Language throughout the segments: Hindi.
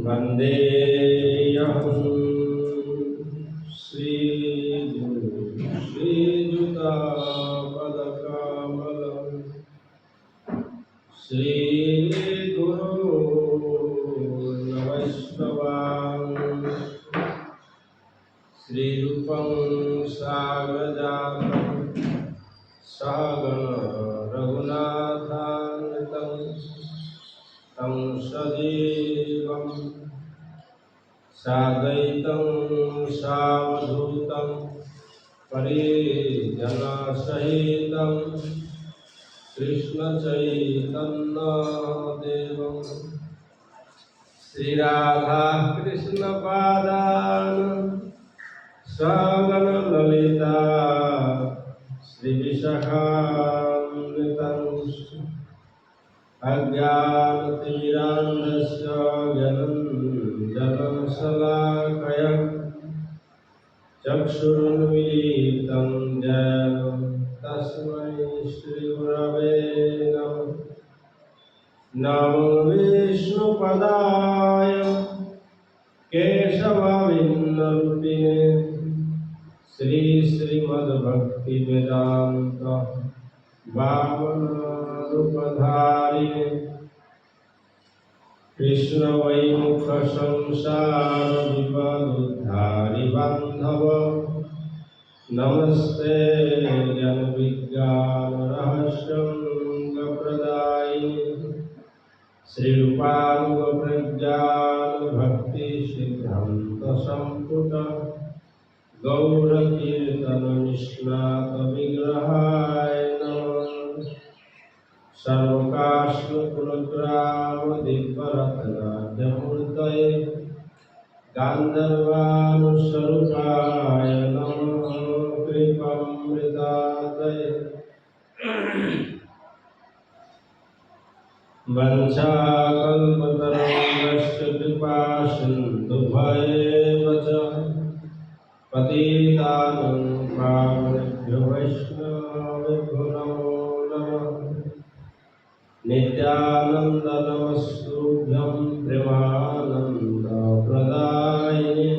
वन्देऽहं श्रीयुतापदकमलं श्रीगुरोन् वैष्णवान् श्रीरूपं साग्रजातं सहगण रघुनाथान्वितं तं सजीवं साद्वैतं सावधूतं परिजनसहितं कृष्णचैतन्यदेवं श्रीराधा कृष्णपादान् सगणललिता श्रीविशाखान्वितं अज्ञानतिमिरान्धस्य ज्ञानञ्जनशलाकया चक्षुरुन्मीलितं येन तस्मै श्रीगुरवे नमः। नमो विष्णुपदाय केशवविन्नरूपिणे श्रीमद्भक्तिवेदान्त वामनरूपधारिणे कृष्णवैमुखसंसारविपदुद्धारि बान्धव नमस्ते ज्ञानविज्ञानरहस्यप्रदायिने श्रीरूपानुगप्रज्ञानभक्तिसिद्धान्तसम्पुट गौरकीर्तननिष्णातविग्रहाय नमः। सर्वकाश्मकुलग्रामदिव्यरत्नाद्यमूर्तये गान्धर्वानुस्वरूपाय नमः। कृपामृतादये वंशाकल्पतरुश्च कृपासिन्धुभ्येव च पतितानं पावनेभ्यो वैष्णवेभ्यो नमो नमः। नित्यानन्दनमस्तुभ्यं प्रेमानन्दप्रदायिने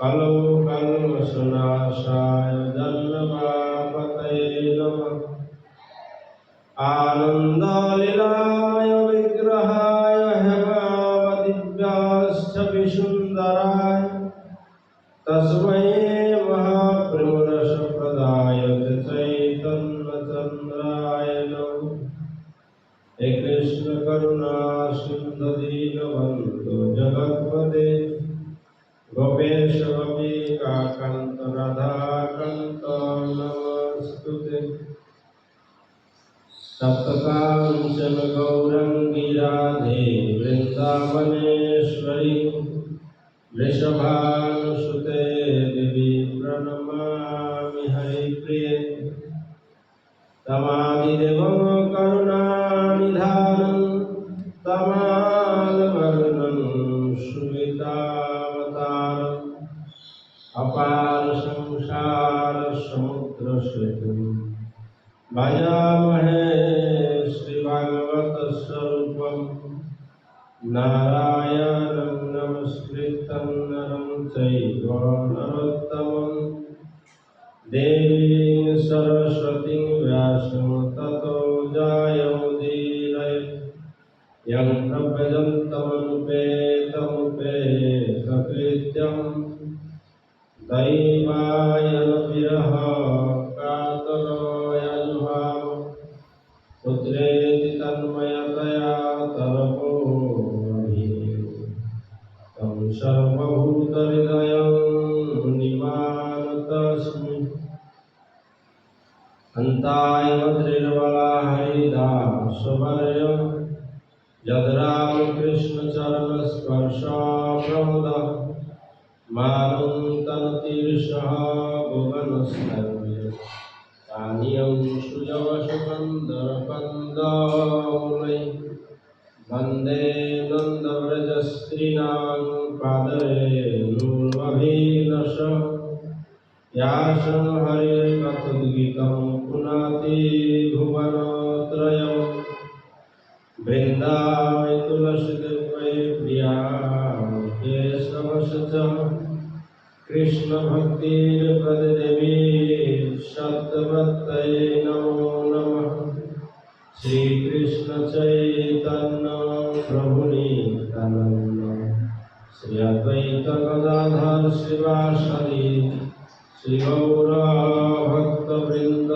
कलौ कल्मषनाशाय जन्मपापतये नमः। आनन्दलीलाय विग्रहाय हेमावदिव्याष्टविसुन्दराय तस्मै महाप्रेमरसप्रदाय चैतन्यचन्द्राय नमः। हे कृष्ण करुणा सिन्धु दीनबन्धु जगत्पते गोपेश गोपिकान्त राधाकान्त नमस्तुते। सप्तकाञ्चन गौरङ्गी राधे वृन्दावनेश्वरी वृषभानुसुते देवी प्रणमामि हरिप्रिये। तमादिदेवं करुणानिधानं तमालवर्णं सुवितावतारम् अपार संसार समुद्रसेतुं भजामहे श्रीभागवतस्वरूपं नारायणं नमस्कृतं नरं चैव नरोत्तमं देवीं सरस्वतीं व्यासं ततो जयमुदीरये। यं प्रव्रजन्तमनुपेतमुपेतकृत्यं दैवायन विरह कातरो यजुभाव पुत्रेति तन्मयतया तर्पोऽभिनेदु तं सर्वभूतहृदयं निमानतस्मि। अन्ताय वज्रेर्बलाहरिदासवर्य यद्रामकृष्णचरणस्पर्शप्रमुदः मानं तनतीर्षः भुवनस्तव्य तानियं सुजवसुकन्दरकन्दमुलै वन्दे नन्दव्रजस्त्रीणां पादरेणुर्वभिनश व्यासं हरिर्कथोद्गीतं पुनाति भुवनत्रयम् वृन्दावै तुलसीदेवै प्रिया केशवस्य कृष्णभक्तिर्प्रददेवी सत्यवत्यै नमो नमः। श्रीकृष्ण चैतन्य प्रभु नित्यानंद श्री अद्वैत गदाधर श्रीवासदि श्री गौर भक्तवृंद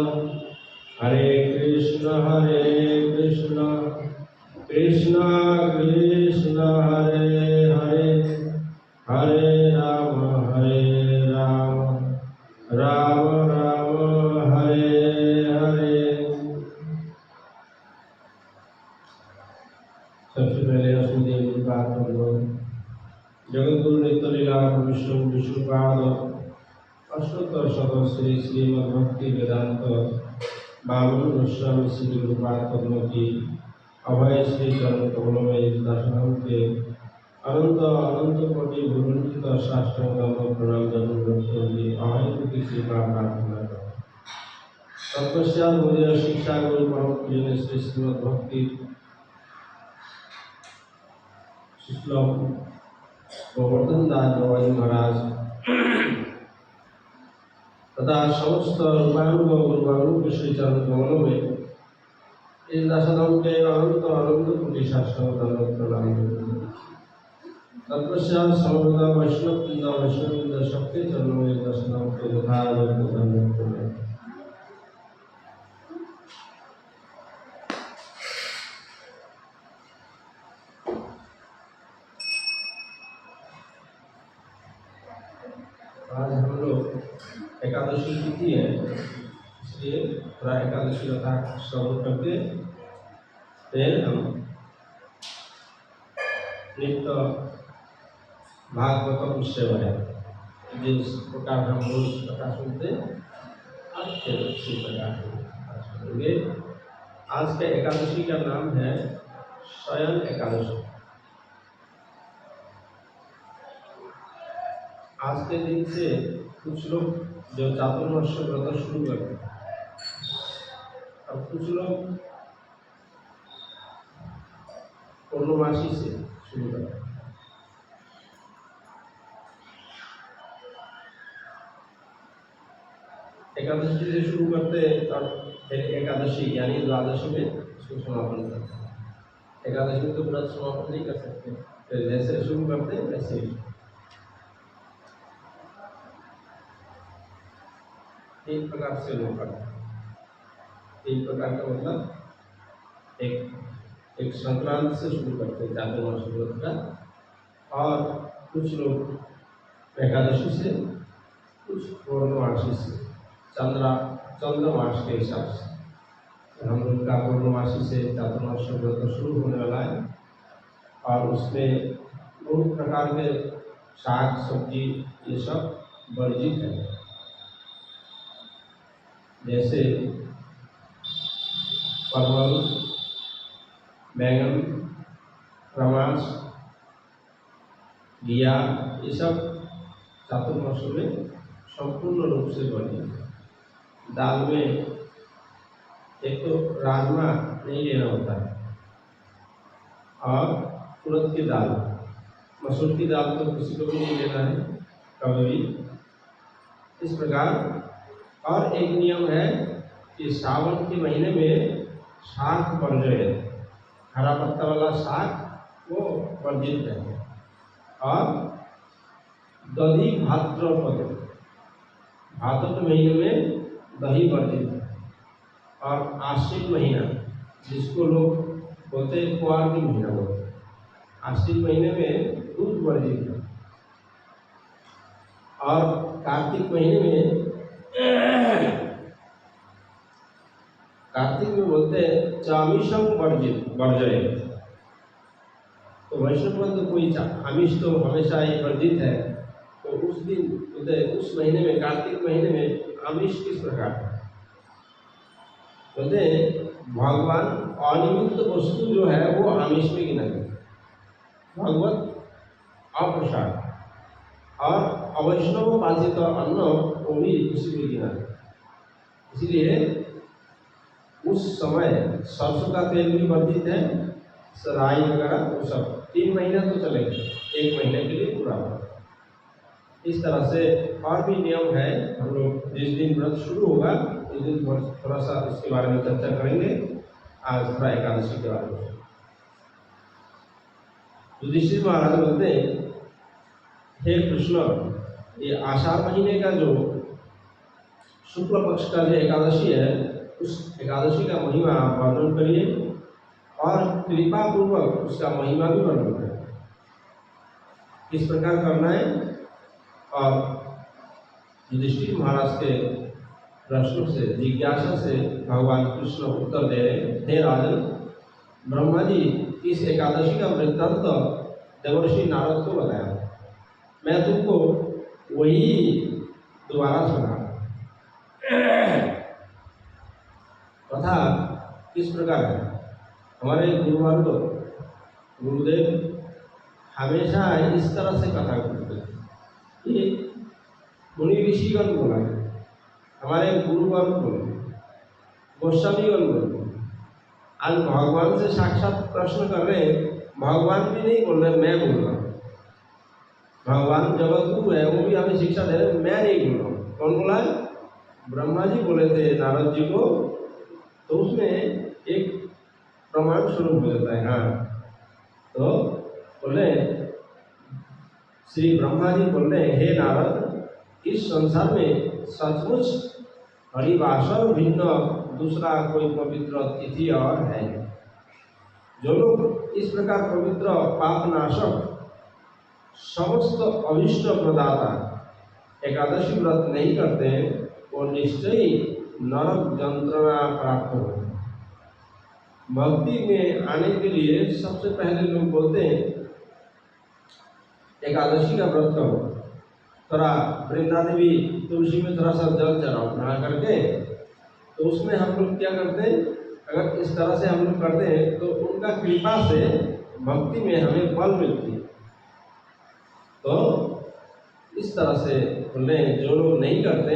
हरे कृष्ण कृष्ण कृष्ण हरे हरे हरे राम राम राम हरे हरे। सबसे पहले असुदेव की बात कर लो। जगतगुरु नित्य लीला विष्णुपाद अष्टोत्तर श्री श्रीमद्भक्ति वेदांत बामन गोस्वामी श्री गुरुपाद पद्म की अभय श्री चरण कमलों में इस दर्शन के अनंत अनंत कोटि भूमित शास्त्रों प्रणाम जरूर होगी। अभय की सेवा प्रार्थना करो। तत्पश्चात मुझे शिक्षा गुरु परम पूजन श्री श्रीमद्भक्ति श्लोक गोवर्धन दास बाबाजी महाराज तथा समस्त रूपानुग गुरुवानुग श्री चरण कमलों में इस दशनाम के अनंत अनंत कोटि शास्त्रों प्रणाम। तत्पश्चात सर्वदा वैष्णव सबके चरणों में दशनाम के धन्यवाद। आज हम लोग एकादशी तिथि है, इसलिए थोड़ा एकादशी कथा श्रवण करके फिर हम नित्य भागवतम सेवा है जिस प्रकार हम रोज कथा सुनते अब फिर उसी प्रकार सुनेंगे। आज के एकादशी का नाम है शयन एकादशी। आज के दिन से कुछ लोग जो चातुर्मास व्रत शुरू करते हैं और कुछ लोग पूर्णमासी से शुरू करते हैं। एकादशी से शुरू करते हैं और फिर एकादशी यानी द्वादशी में इसको समापन करते हैं। एकादशी में तो व्रत समापन नहीं कर सकते, फिर जैसे शुरू करते हैं वैसे ही। तीन प्रकार से लोग करते हैं। तीन प्रकार का मतलब एक संक्रांत से शुरू करते हैं चातुर्मास व्रत का, और कुछ लोग एकादशी से, कुछ पूर्णमासी से, चंद्रमास के हिसाब से। हम लोग का पूर्णमासी से चातुर्मास व्रत शुरू होने वाला है और उसमें बहुत प्रकार के साग सब्जी ये सब वर्जित है, जैसे परवल, बैंगन, रमास, घिया, ये सब चातुर्मास में संपूर्ण रूप से वर्जित है। दाल में एक तो राजमा नहीं लेना होता है और उड़द की दाल, मसूर की दाल तो किसी को भी नहीं लेना है कभी भी। इस प्रकार और एक नियम है कि सावन के महीने में शाक वर्ज्य है, हरा पत्ता वाला शाक वो वर्जित है। और दही भाद्रपद, भाद्रपद महीने में दही वर्जित है। और आश्विन महीना जिसको लोग बोलते हैं कुआर की महीना बोलते हैं, आश्विन महीने में दूध वर्जित है। और कार्तिक महीने में बोलते हैं चामीषम वर्जय। तो वैष्णव तो कोई आमिष तो हमेशा ही वर्जित है, तो उस दिन बोलते उस महीने में, कार्तिक महीने में आमिष किस प्रकार है बोलते हैं, भगवान अनिमित्त वस्तु जो है वो आमिष में गिना गया। भगवत अप्रसाद और अवैष्णव पाचित अन्न वो भी उसी में गिना है। इसलिए उस समय सरसों का तेल भी वर्जित है, राई वगैरह वो सब 3 महीने तो चलेंगे, 1 महीने के लिए पूरा होगा। इस तरह से और भी नियम है। हम लोग जिस दिन व्रत शुरू होगा उस दिन थोड़ा सा इसके बारे में चर्चा करेंगे। आज थोड़ा एकादशी के बारे में। युधिष्ठिर महाराज बोलते हैं, हे कृष्ण, ये आषाढ़ महीने का जो शुक्ल पक्ष का जो एकादशी है उस एकादशी का महिमा आप वर्णन करिए और कृपा पूर्वक उसका महिमा भी वर्णन करें। किस प्रकार करना है? और युधिष्ठिर महाराज के प्रश्नों से, जिज्ञासा से भगवान कृष्ण उत्तर दे रहे, हे राजन, ब्रह्मा जी इस एकादशी का वृत्तांत देवर्षि नारद को बताया, मैं तुमको वही दोबारा सुना। कथा किस प्रकार है? हमारे गुरुवार को गुरुदेव हमेशा इस तरह से कथा करते हैं। ये मुनि ऋषिगण बोला है, हमारे गुरुवार बोले, गोस्वामीगण बोले। आज भगवान से साक्षात प्रश्न कर रहे हैं, भगवान भी नहीं बोल रहे, मैं बोल रहा हूँ। भगवान जगत गुरु है, वो भी हमें शिक्षा दे रहे, मैं नहीं बोल रहा हूँ। कौन बोला है? ब्रह्मा जी बोले थे नारद जी को, तो उसमें एक प्रमाण स्वरूप हो जाता है। हाँ, तो बोले श्री ब्रह्मा जी बोल रहे हैं, हे नारद, इस संसार में सचमुच हरिवासर भिन्न दूसरा कोई पवित्र तिथि और है। जो लोग इस प्रकार पवित्र पापनाशक समस्त अभिष्ट प्रदाता एकादशी व्रत नहीं करते, वो निश्चय ही नरक यंत्रणा प्राप्त हो। भक्ति में आने के लिए सबसे पहले लोग बोलते हैं एकादशी का व्रत करो, थोड़ा वृंदा देवी तुलसी में थोड़ा सा जल चढ़ाओ नहा करके। तो उसमें हम लोग क्या करते हैं, अगर इस तरह से हम लोग करते हैं तो उनका कृपा से भक्ति में हमें बल मिलती है। तो इस तरह से बोले जो लोग नहीं करते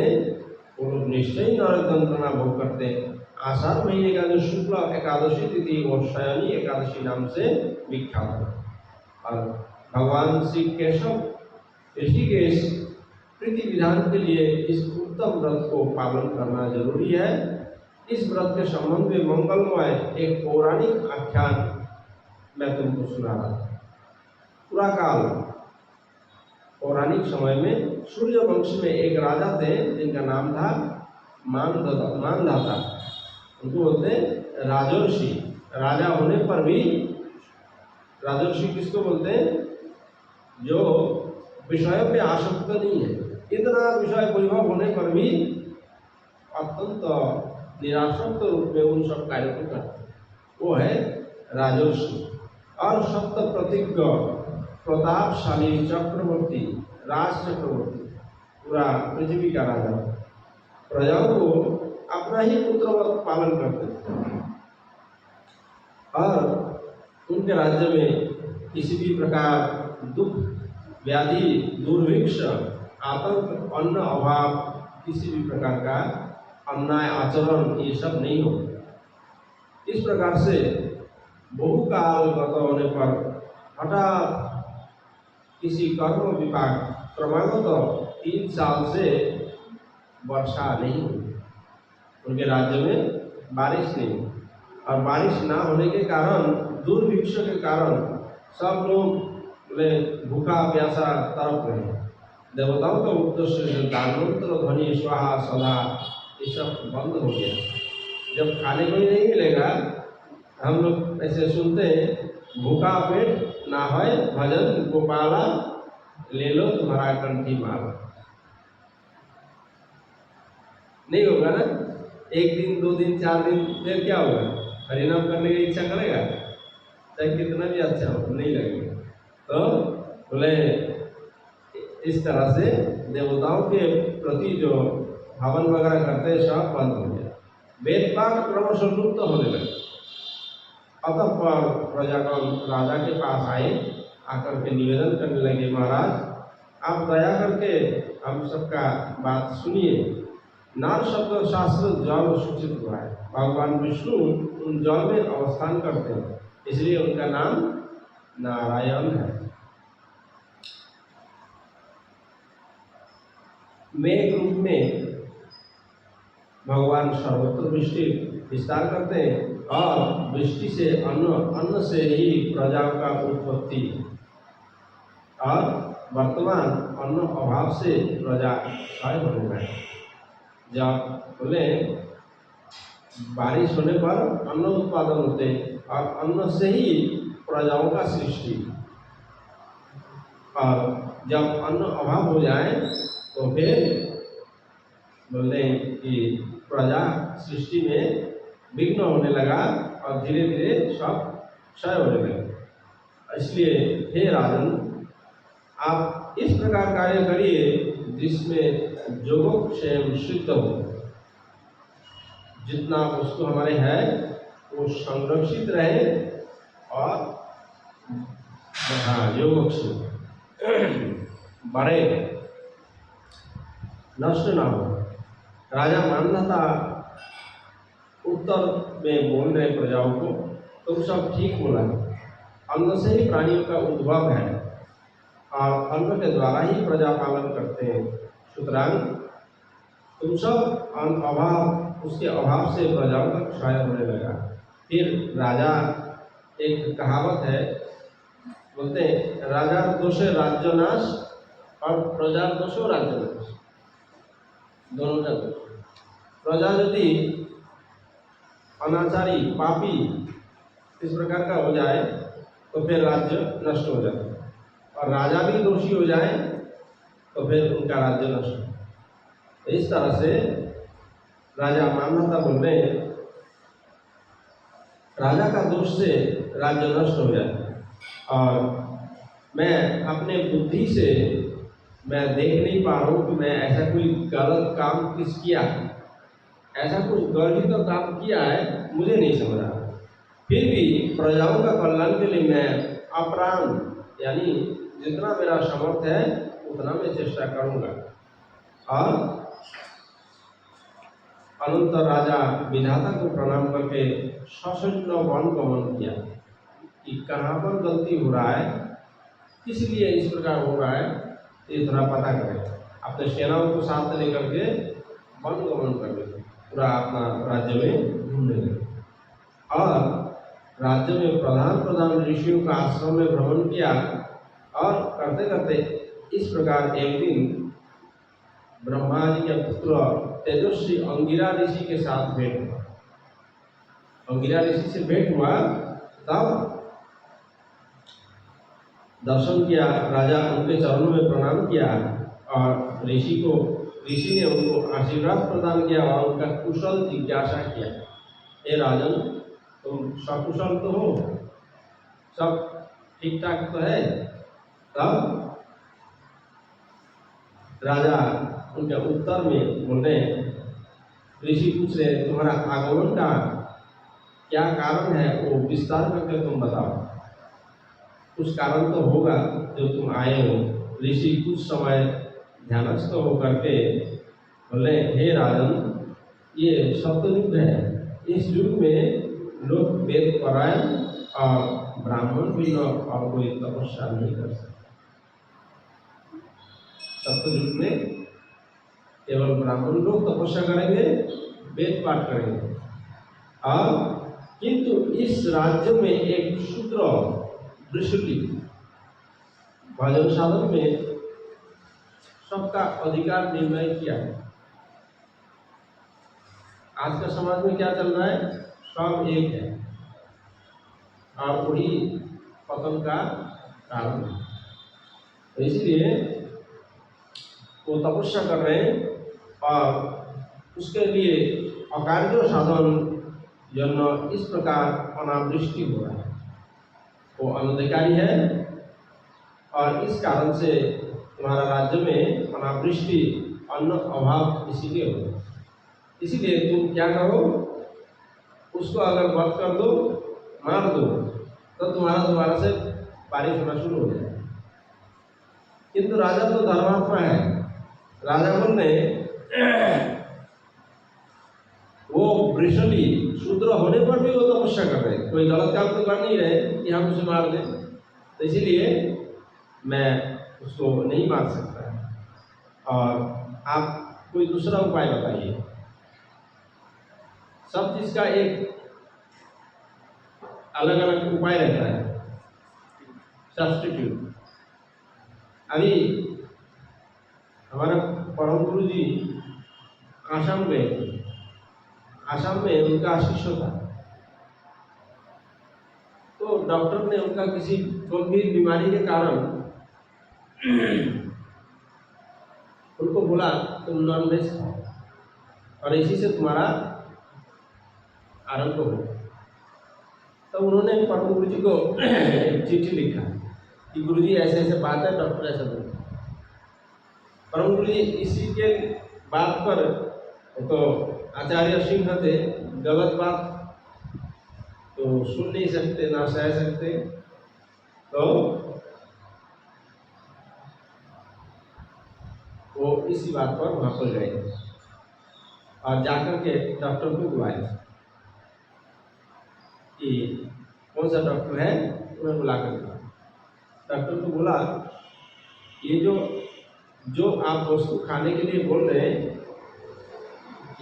वो लोग निश्चय नरक यंत्रणा भोग करते हैं। आषाढ़ महीने का जो शुक्ल एकादशी तिथि वो शयनी एकादशी नाम से विख्यात है। और भगवान श्री केशव ऋषिकेश प्रीति विधान के लिए इस उत्तम व्रत को पालन करना जरूरी है। इस व्रत के संबंध में मंगलमय एक पौराणिक आख्यान मैं तुमको सुना रहा था। पूरा काल पौराणिक समय में सूर्य वंश में एक राजा थे जिनका नाम था मानधाता। उनको बोलते राजर्षि। राजा होने पर भी राजर्षि किसको बोलते हैं? जो विषय पे आसक्त नहीं है। इतना विषय वैभव होने पर भी अत्यंत निरासक्त रूप में उन सब कार्यों को करते, वो है राजर्षि। और सप्त प्रतिज्ञ प्रतापशाली चक्रवर्ती, राज चक्रवर्ती, पूरा पृथ्वी का राजा, प्रजाओं को अपना ही पुत्रवत पालन करते थे। और उनके राज्य में किसी भी प्रकार दुख, व्याधि, दुर्भिक्ष, आतंक, अन्न अभाव, किसी भी प्रकार का अन्याय आचरण ये सब नहीं हो। इस प्रकार से बहुकाल गत होने पर हठात किसी कर्म विपाक क्रमागत 3 साल से वर्षा नहीं हुई। उनके राज्य में बारिश नहीं, और बारिश ना होने के कारण, दुर्भिक्ष के कारण सब लोग बोले भूखा प्यासा तड़प रहे। देवताओं का उद्देश्य से दानवंत्र ध्वनि स्वाहा सदा ये सब बंद हो गया। जब खाने को ही नहीं मिलेगा, हम लोग ऐसे सुनते हैं, भूखा पेट ना होए भजन गोपाला, ले लो तुम्हारा कंठी माला। नहीं होगा ना? 1 दिन 2 दिन 4 दिन फिर क्या होगा? हरिनाम करने की इच्छा करेगा? चाहे कितना भी अच्छा हो, नहीं लगेगा। तो बोले इस तरह से देवताओं के प्रति जो हवन वगैरह करते हैं सब बंद हो गया। वेद पाठ क्रमशः लुप्त होने लगे। अतः प्रजागण राजा के पास आए, आकर के निवेदन करने लगे, महाराज आप दया करके हम सबका बात सुनिए। नार शब्द शास्त्र जल सूचित हुआ है। भगवान विष्णु उन जल में अवस्थान करते हैं, इसलिए उनका नाम नारायण है। मेघ रूप में भगवान सर्वत्र वृष्टि विस्तार करते हैं और वृष्टि से अन्न से ही प्रजा का उत्पत्ति, और वर्तमान अन्न अभाव से प्रजा क्षय होने लगे। जब बोले बारिश होने पर अन्न उत्पादन होते और अन्न से ही प्रजाओं का सृष्टि, और जब अन्न अभाव हो जाए तो फिर बोलते हैं कि प्रजा सृष्टि में विघ्न होने लगा और धीरे धीरे सब क्षय होने लगे। इसलिए हे राजन, आप इस प्रकार कार्य करिए जिसमें जोगक्षेम सिद्ध हो। जितना वस्तु हमारे है वो संरक्षित रहे और योगक्षेम बढ़े, नष्ट ना हो। राजा मानता उत्तर में बोल रहे प्रजाओं को, तुम सब ठीक बोला, अन्न से ही प्राणियों का उद्भव है और अन्न के द्वारा ही प्रजा पालन करते हैं। सुतरां तुम सब अभाव, उसके अभाव से प्रजाओं का क्षय होने लगा। फिर राजा, एक कहावत है, बोलते हैं राजा दोषे राज्य नाश और प्रजा दोषो राज्य नाश, दोनों का दोष। प्रजा यदि अनाचारी पापी इस प्रकार का हो जाए तो फिर राज्य नष्ट हो जाता है, और राजा भी दोषी हो जाए तो फिर उनका राज्य नष्ट हो। तो इस तरह से राजा मानवता बोल रहे हैं, राजा का दोष से राज्य नष्ट हो जाता है। और मैं अपने बुद्धि से मैं देख नहीं पा रहा हूँ कि मैं ऐसा कोई गलत काम किस किया, ऐसा कुछ गलत काम किया है, मुझे नहीं समझ रहा। फिर भी प्रजाओं का कल्याण के लिए मैं अप्राण, यानी जितना मेरा सामर्थ्य है उतना मैं चेष्टा करूँगा। और अनंतर राजा विधाता को प्रणाम करके सशस्त्र वन गमन किया कि कहाँ पर गलती हो रहा है, किस लिए इस प्रकार हो रहा है, ये थोड़ा पता करें। अपने सेनाओं को साथ लेकर के वन गमन कर लगे, पूरा अपना राज्य में घूमने लगे। और राज्य में प्रधान ऋषियों का आश्रम में भ्रमण किया, और करते करते इस प्रकार एक दिन ब्रह्मा जी के पुत्र तेजस्वी अंगिरा ऋषि के साथ भेंट हुआ। अंगिरा ऋषि से भेंट हुआ, तब दर्शन किया, राजा उनके चरणों में प्रणाम किया और ऋषि ने उनको आशीर्वाद प्रदान किया और उनका कुशल जिज्ञासा किया। हे राजन, तुम सकुशल तो हो, सब ठीक ठाक तो है? तब राजा उनके उत्तर में बोले, ऋषि पूछ रहे तुम्हारा आगमन का क्या कारण है, वो विस्तार करके तुम बताओ। कुछ कारण तो होगा जो तुम आए हो। ऋषि कुछ समय ध्यानस्थ होकर के बोले, हे राजन, ये सप्तयुग है, इस युग में लोग वेद परायण और ब्राह्मण भी और कोई तपस्या नहीं कर सकते। सप्तयुग में केवल ब्राह्मण लोग तपस्या करेंगे, वेद पाठ करेंगे, और किंतु इस राज्य में एक शूद्र दृष्टि भजन साधन में सबका अधिकार निर्णय किया है। आज का समाज में क्या चल रहा है, सब एक है, और वही पतन का कारण है। तो इसलिए वो तपस्या कर रहे हैं, और उसके लिए अकार्य साधन जन्म इस प्रकार अनावृष्टि हो रहा है। वो अनधिकारी है, और इस कारण से तुम्हारा राज्य में अनावृष्टि, अन्न अभाव इसीलिए हो। इसीलिए तुम क्या करो, उसको अगर वध कर दो, मार दो, तो तुम्हारा दोबारा से बारिश होना शुरू हो जाएगा। किंतु राजा तो धर्मात्मा है। राजा बोलने वो वृषली शूद्र होने पर भी वो तपस्या कर रहे, कोई गलत काम तो कर नहीं रहे कि हम उसे मार दें, तो इसीलिए मैं उसको नहीं मार सकता। और आप कोई दूसरा उपाय बताइए। सब चीज का एक अलग अलग उपाय रहता है, सब्स्टिट्यूट। अभी हमारा परम गुरु जी आसाम गए थे। आसाम में उनका शिष्य था, तो डॉक्टर ने उनका किसी गंभीर बीमारी के कारण उनको बोला तुम नॉन वेज खाओ और इसी से तुम्हारा आरंभ हो। तो उन्होंने परम गुरु जी को एक चिट्ठी लिखा कि गुरु जी ऐसे ऐसे बात है, डॉक्टर ऐसा बोलते। परम गुरु जी इसी के बात पर तो आचार्य सिंह थे, गलत बात तो सुन नहीं सकते, ना सह सकते, तो वो इसी बात पर वहां पर गए और जाकर के डॉक्टर को बुलाया कि कौन सा डॉक्टर है, उन्हें बुलाकर बुला। डॉक्टर को बोला ये जो आप वस्तु खाने के लिए बोल रहे हैं,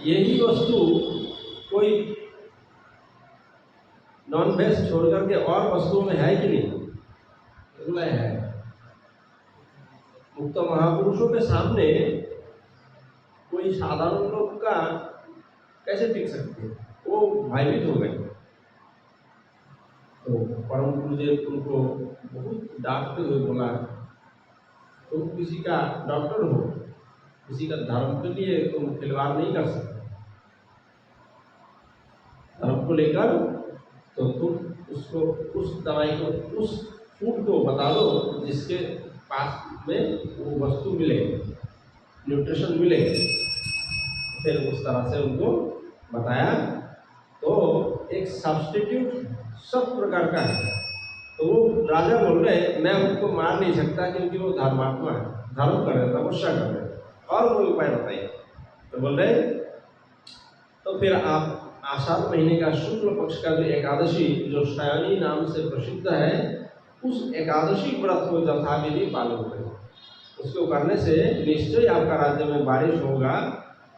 यही वस्तु कोई नॉन वेज छोड़ करके और वस्तुओं में है कि नहीं? बोला है। मुक्त महापुरुषों के सामने कोई साधारण लोग का कैसे टिक सकते हैं? वो भयभीत हो गए। तो परम गुरु जी उनको बहुत डांटते हुए बोला तुम किसी का डॉक्टर हो, किसी का धर्म के लिए तुम खिलवाड़ नहीं कर सकते। धर्म को लेकर तो तुम उसको उस दवाई को, उस फूड को बता दो जिसके पास में वो वस्तु मिले, न्यूट्रिशन मिले। फिर उस तरह से उनको बताया। तो एक सब्स्टिट्यूट सब प्रकार का है। तो वो राजा बोल रहे मैं उनको मार नहीं सकता क्योंकि वो धर्मात्मा है, धर्म कर रहे, तपस्या कर रहे, और कोई उपाय बताइए। तो बोल रहे तो फिर आप आषाढ़ महीने का शुक्ल पक्ष का जो एकादशी जो सायनी नाम से प्रसिद्ध है, उस एकादशी व्रत को यथाविधि पालन करें। उसको करने से निश्चय आपका राज्य में बारिश होगा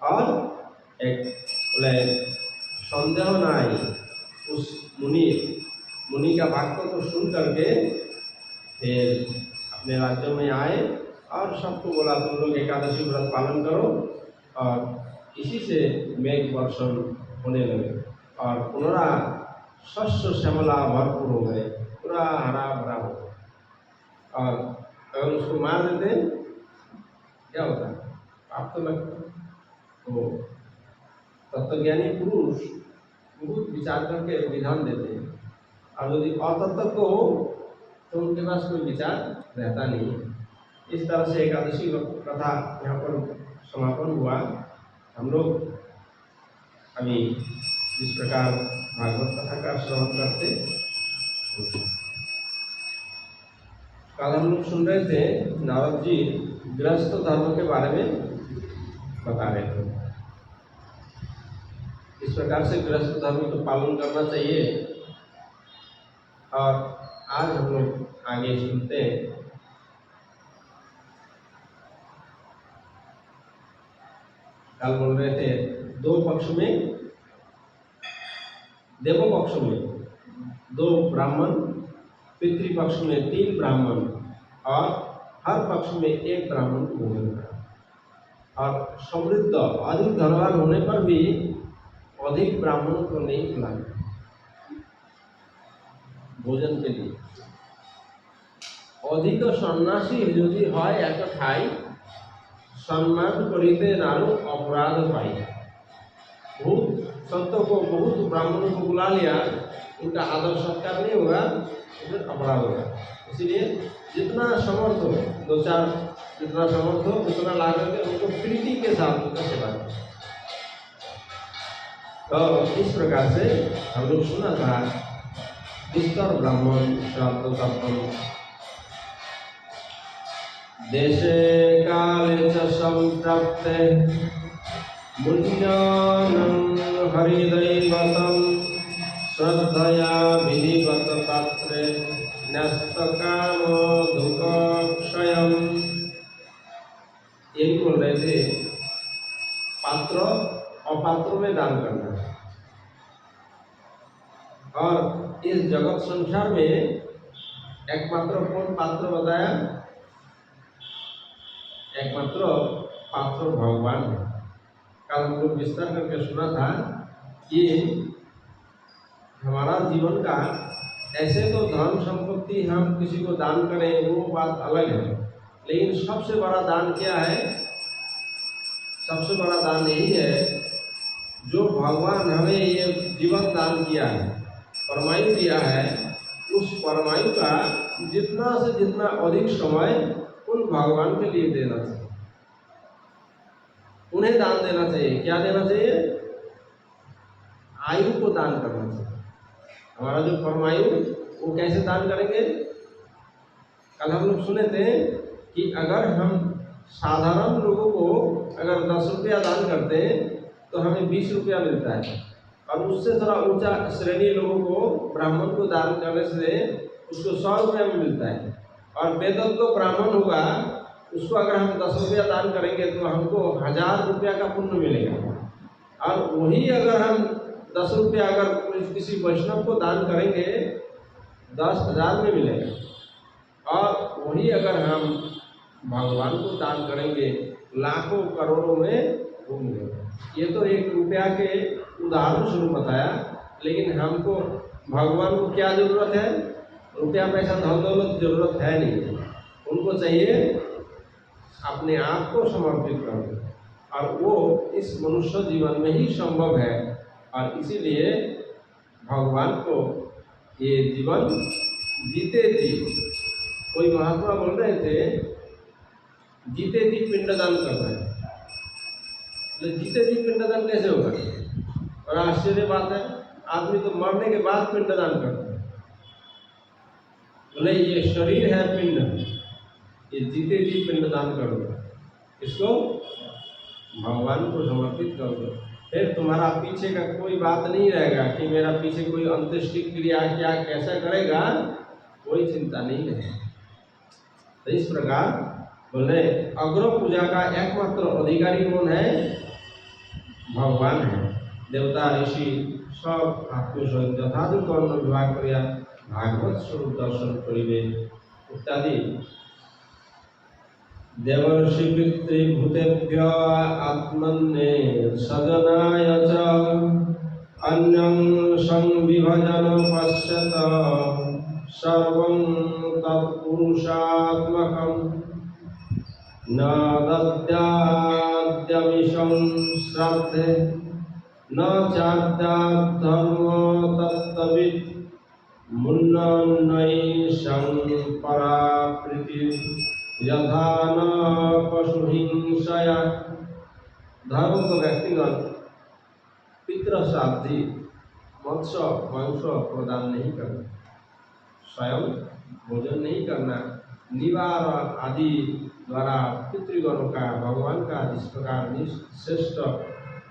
और एक बोले संदेह न आई। उस मुनि का वाक्य को सुन करके फिर अपने राज्यों में आए और सबको बोला तुम लोग एकादशी व्रत पालन करो, और इसी से मेघ वर्षण होने लगे और पुनः शस्य श्यामला भरपूर हो गए, पूरा हरा भरा हो गया। और अगर उसको मार देते क्या होता है? पाप तो लगता। तो तत्वज्ञानी पुरुष बहुत विचार करके विधान देते हैं, और यदि अतत्व को हो तो उनके पास कोई विचार रहता नहीं है। इस तरह से एकादशी कथा यहाँ पर समापन हुआ। हम लोग अभी जिस प्रकार भागवत कथा का श्रवण करते, कल हम लोग सुन रहे थे नारद जी गृहस्थ धर्म के बारे में बता रहे थे। इस प्रकार से गृहस्थ धर्म को पालन करना चाहिए। और आज हम लोग आगे सुनते हैं कल बोल रहे थे दो पक्ष में, देवो पक्ष में 2 ब्राह्मण, पितृपक्ष में 3 ब्राह्मण और हर पक्ष में 1 ब्राह्मण को भोजन करा। और समृद्ध अधिक धनवान होने पर भी अधिक ब्राह्मणों को नहीं खिलाना भोजन के लिए। अधिक सन्यासी यदि হয় একটা ঠাই सम्मान करिते नारु अपराध पाई। बहुत संतों को, बहुत ब्राह्मणों को बुला लिया, उनका आदर सत्कार नहीं होगा तो फिर अपराध होगा। इसीलिए जितना समर्थ हो, 2-4 जितना समर्थ हो उतना ला करके उनको प्रीति के साथ उनका सेवा करें। तो इस प्रकार से हम लोग सुना था विस्तर ब्राह्मण श्राद्ध तर्पण देशे काले च संप्राप्ते मुञ्जानं हरिदैवतं श्रद्धया विधिवत पात्रे न्यस्तकामो दुःखक्षयम्। यही बोल रहे थे, पात्र अपात्रों में दान करना। और इस जगत संसार में एकमात्र कौन पात्र बताया? एकमात्र पात्र भगवान है। कल हम लोग विस्तार करके सुना था कि हमारा जीवन का ऐसे तो धन संपत्ति हम किसी को दान करें वो बात अलग है, लेकिन सबसे बड़ा दान क्या है? सबसे बड़ा दान यही है जो भगवान हमें ये जीवन दान किया है, परमायु दिया है, उस परमायु का जितना से जितना अधिक समय उन भगवान के लिए देना चाहिए, उन्हें दान देना चाहिए। क्या देना चाहिए? आयु को दान करना चाहिए। हमारा जो परमायु वो कैसे दान करेंगे? कल हम लोग सुने थे कि अगर हम साधारण लोगों को अगर 10 रुपया दान करते हैं तो हमें 20 रुपया मिलता है, और उससे थोड़ा ऊंचा श्रेणी लोगों को, ब्राह्मण को दान करने से उसको 100 रुपया में मिलता है। और वेदज्ञ ब्राह्मण होगा, उसको अगर हम 10 रुपया दान करेंगे तो हमको 1000 रुपया का पुण्य मिलेगा। और वही अगर हम 10 रुपया अगर किसी वैष्णव को दान करेंगे 10,000 में मिलेगा। और वही अगर हम भगवान को दान करेंगे लाखों करोड़ों में वो मिलेगा। ये तो 1 रुपया के उदाहरण स्वरूप बताया, लेकिन हमको भगवान को क्या जरूरत है? रुपया पैसा धन दौलत जरूरत है नहीं, उनको चाहिए अपने आप को समर्पित करना, और वो इस मनुष्य जीवन में ही संभव है। और इसीलिए भगवान को ये जीवन जीते जी, कोई महात्मा बोल रहे थे जीते जी पिंडदान करना है। तो जीते जी पिंडदान कैसे होगा? और आश्चर्य बात है, आदमी तो मरने के बाद पिंडदान करता है। बोले ये शरीर है पिंड, ये जीते जी पिंडदान कर दो, इसको भगवान को समर्पित कर दो। फिर तुम्हारा पीछे का कोई बात नहीं रहेगा कि मेरा पीछे कोई अंत्येष्टि क्रिया क्या कैसा करेगा, कोई चिंता नहीं है। तो इस प्रकार बोले अग्र पूजा का एकमात्र अधिकारी कौन है? भगवान है। देवता ऋषि सब आपको यथादु कर्ण विभाग करिया भागवत स्वरूप दर्शन करिवे इत्यादि। देवर्षि पितृभूतेभ्य आत्मन्ये सजनाय च अन्यं संविभजन पश्यत सर्वं तत्पुरुषात्मकं न दद्याद्यमिषं श्राद्धे न चाद्याद्धर्मो तत्तवित् मुन्नन्नैषं पराप्रीतिः यथा न पशुहिंसया। धर्म को व्यक्तिगत पितृश्राद्धि मत्स्य मांस प्रदान नहीं करना, स्वयं भोजन नहीं करना, निवार आदि द्वारा पितृगणों का भगवान का इस प्रकार श्रेष्ठ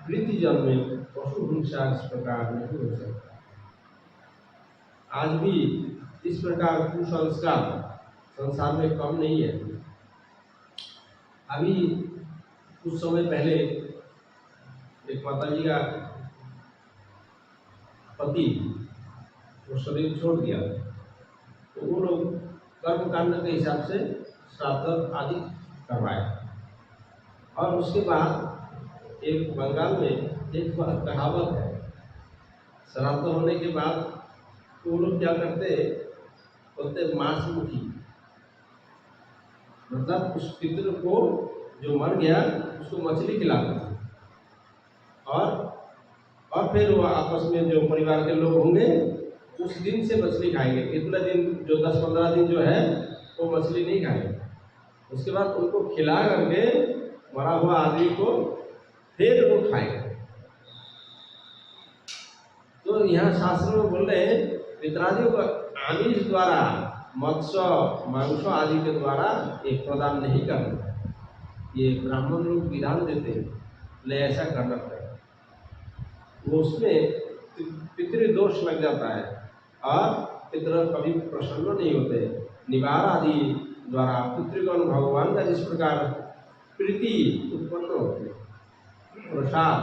प्रीति जन्म में पशु हिंसा इस प्रकार नहीं हो सकता। आज भी इस प्रकार कुसंस्कार संसार में कम नहीं है। अभी कुछ समय पहले एक माताजी का पति वो शरीर छोड़ दिया, तो वो लोग कर्मकांड के हिसाब से श्राद्ध आदि करवाए। और उसके बाद एक बंगाल में एक कहावत है, श्राद्ध होने के बाद वो लोग क्या करते, बोलते मांस मुखी, मतलब उस पितृ को जो मर गया उसको मछली खिलाते थे। और फिर वो आपस में जो परिवार के लोग होंगे उस दिन से मछली खाएंगे। इतने दिन जो 10-15 दिन जो है वो मछली नहीं खाएंगे। उसके बाद उनको खिला करके मरा हुआ आदमी को फिर वो खाएंगे। तो यहाँ शास्त्र में बोल रहे हैं पितरादियों को आमिष द्वारा मत्स्य मांस आदि के द्वारा एक प्रदान नहीं करना। ये ब्राह्मण लोग विधान देते हैं, ले ऐसा करना पड़ेगा। वो उसमें पितृदोष लग जाता है और पितृ कभी प्रसन्न नहीं होते। निवार आदि द्वारा पितृगण भगवान का जिस प्रकार प्रीति उत्पन्न होती है, प्रसाद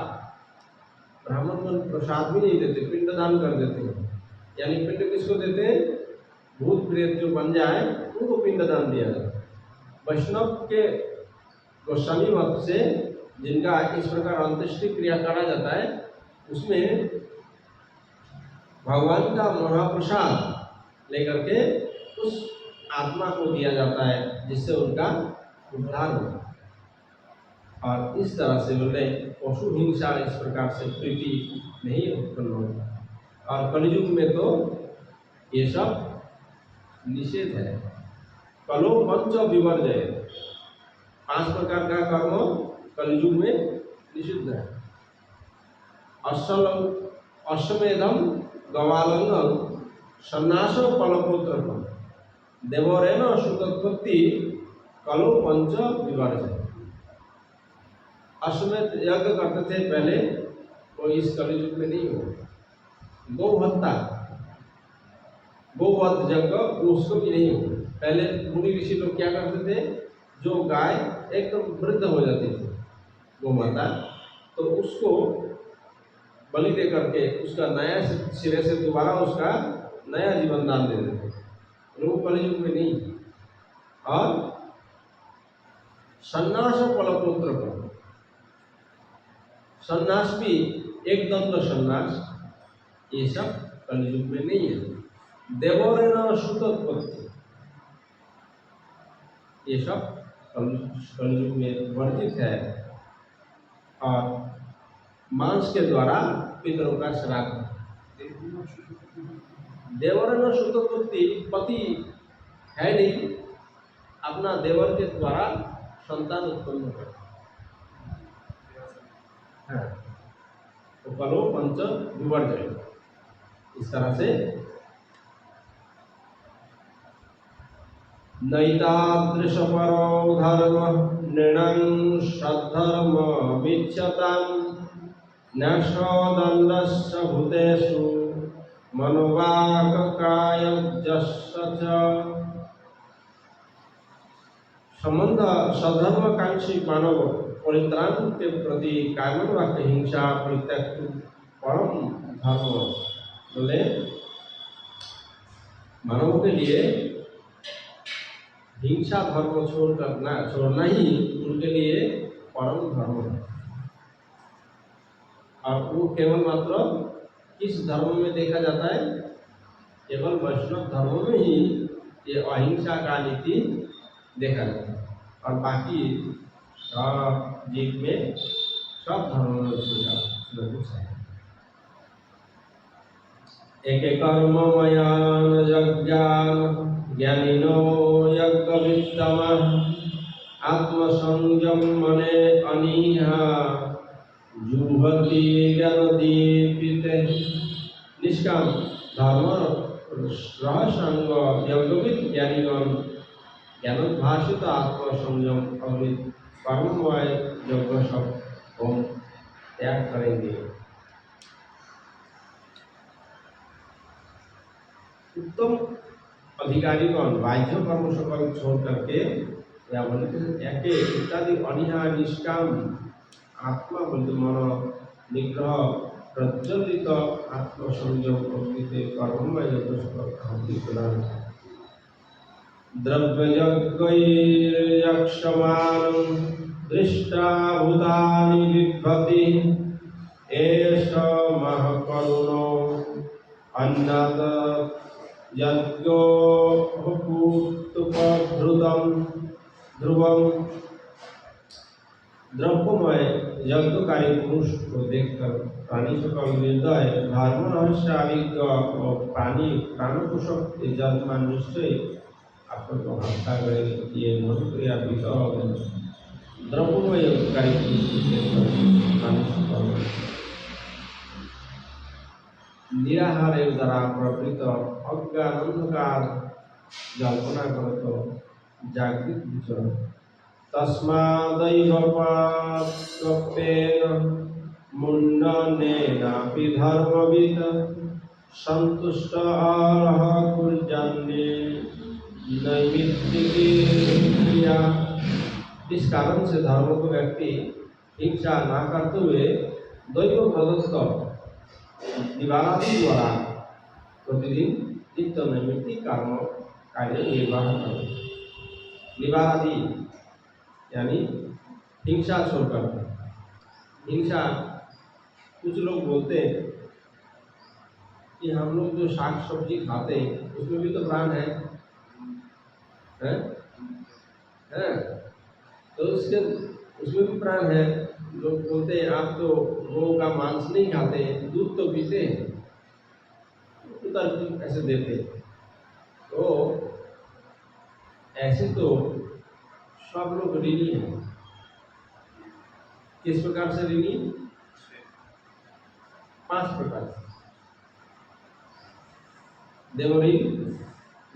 ब्राह्मण प्रसाद भी नहीं देते, पिंड दान कर देते हैं। यानी पिंड किसको देते हैं? भूत प्रेत जो बन जाए उनको पिंड दान दिया जाता है। वैष्णव के गोस्वामी मत से जिनका इस प्रकार अंत्येष्टि क्रिया करा जाता है, उसमें भगवान का महाप्रसाद लेकर के उस आत्मा को दिया जाता है, जिससे उनका उद्धार हो। और इस तरह से बोले पशु हिंसा इस प्रकार से प्रीति नहीं उत्पन्न होता। और कलयुग में तो ये सब निषेध है। कलो पंच विवर्जय, 5 प्रकार का कर्म कलयुग में निषिद्ध है। अश्वमेधम गवालंगम सन्नास फलपुत्रकम देवरेण सुतोत्पत्ति कलो पंच विवर्जय। अश्वमेध यज्ञ करते थे पहले, वो इस कलयुग में नहीं हो। गौहत्या गोवध यज्ञ उसको भी नहीं हो। पहले मुनि ऋषि लोग क्या करते थे, जो गाय एकदम वृद्ध हो जाती थी गोमाता, तो उसको बलि दे करके उसका नया सिरे से दोबारा उसका नया जीवन दान दे देते थे। वो कलयुग में नहीं। और सन्नास फलपुत्र को, सन्नास भी एक दंड सन्नास, ये सब कलयुग में नहीं है। देवरेण सुतोत्पत्ति, ये सब कलयुग में वर्जित है। और मांस के द्वारा पितरों का श्राद्ध। देवरेण सुतोत्पत्ति, पति है नहीं, अपना देवर के द्वारा संतान उत्पन्न करता है। तो कलो पंच विवर्जय, इस तरह से नैतादृशपरो धर्म नृणं सद्धर्म विच्यताम् न्यासोदण्डस्य भूतेषु मनोवाक् कायजस्य च। संबंध सधर्मकांक्षी मानव परित्राण के प्रति कायमन वाक्य हिंसा परित्यक्त परम धर्म। बोले मानव के लिए हिंसा धर्म छोड़ना ही उनके लिए परम धर्म है। और वो केवल मात्र किस धर्म में देखा जाता है? केवल वैष्णव धर्म में ही ये अहिंसा का नीति देखा जाता है। और बाकी जीव में सब धर्मों में कुछ है। एक कर्म मयान यज्ञान ज्ञानिनो यज्ञवित्तमः आत्मसंयम मने अनीहा जुहति ज्ञानदीपिते। निष्काम धर्म रहस्यांग यज्ञविद ज्ञानीगण ज्ञानोद्भासित आत्मसंयम और कर्ममय यज्ञ सब हम त्याग करेंगे। उत्तम अधिकारीगण बाह्य कर्म सकल छोड़ करके या बोलते इत्यादि अनिहा निष्काम आत्मा बोलते मन निग्रह प्रज्वलित आत्मसंयम प्रवृत्ति कर्ममय यज्ञ सकल प्रदान। द्रव्ययज्ञैर्यक्षमानं दृष्टा भूतानि बिभ्रति एष महकरुणो अन्नद यज्ञो भूतुपभृतं ध्रुवम्। द्रव्यमय यज्ञकारी पुरुष को देखकर प्राणी सकल निर्दय धर्म रहस्याभिज्ञ और प्राणपोषक यजमान निश्चय आपको हत्या करेंगे। ये मनुक्रिया द्रव्यमय यज्ञकारी पुरुष निराहार द्वारा प्रवृत्त अज्ञान अंधकार जल्पना करतो जागृत विचरण तस्मादैव पाप्येन मुण्डनेनापि धर्मविद संतुष्ट आह कुर्यान्ये नैमित्तिकी क्रिया। इस कारण से धर्म को व्यक्ति हिंसा न करते हुए दैव प्रदत्त निवारादि द्वारा प्रतिदिन नित्य नैमित्तिक कर्म कार्य निर्वाह करें। निवारादि यानी हिंसा छोड़कर। हिंसा कुछ लोग बोलते हैं कि हम लोग जो शाक सब्जी खाते हैं उसमें भी तो प्राण है, हैं? हैं? तो उसमें भी प्राण है। लोग बोलते हैं आप तो गौ का मांस नहीं खाते, दूध तो पीते हैं, उत्तर ऐसे देते। तो ऐसे तो सब लोग ऋणी हैं। किस प्रकार से ऋणी? 5 प्रकार से। देवऋण,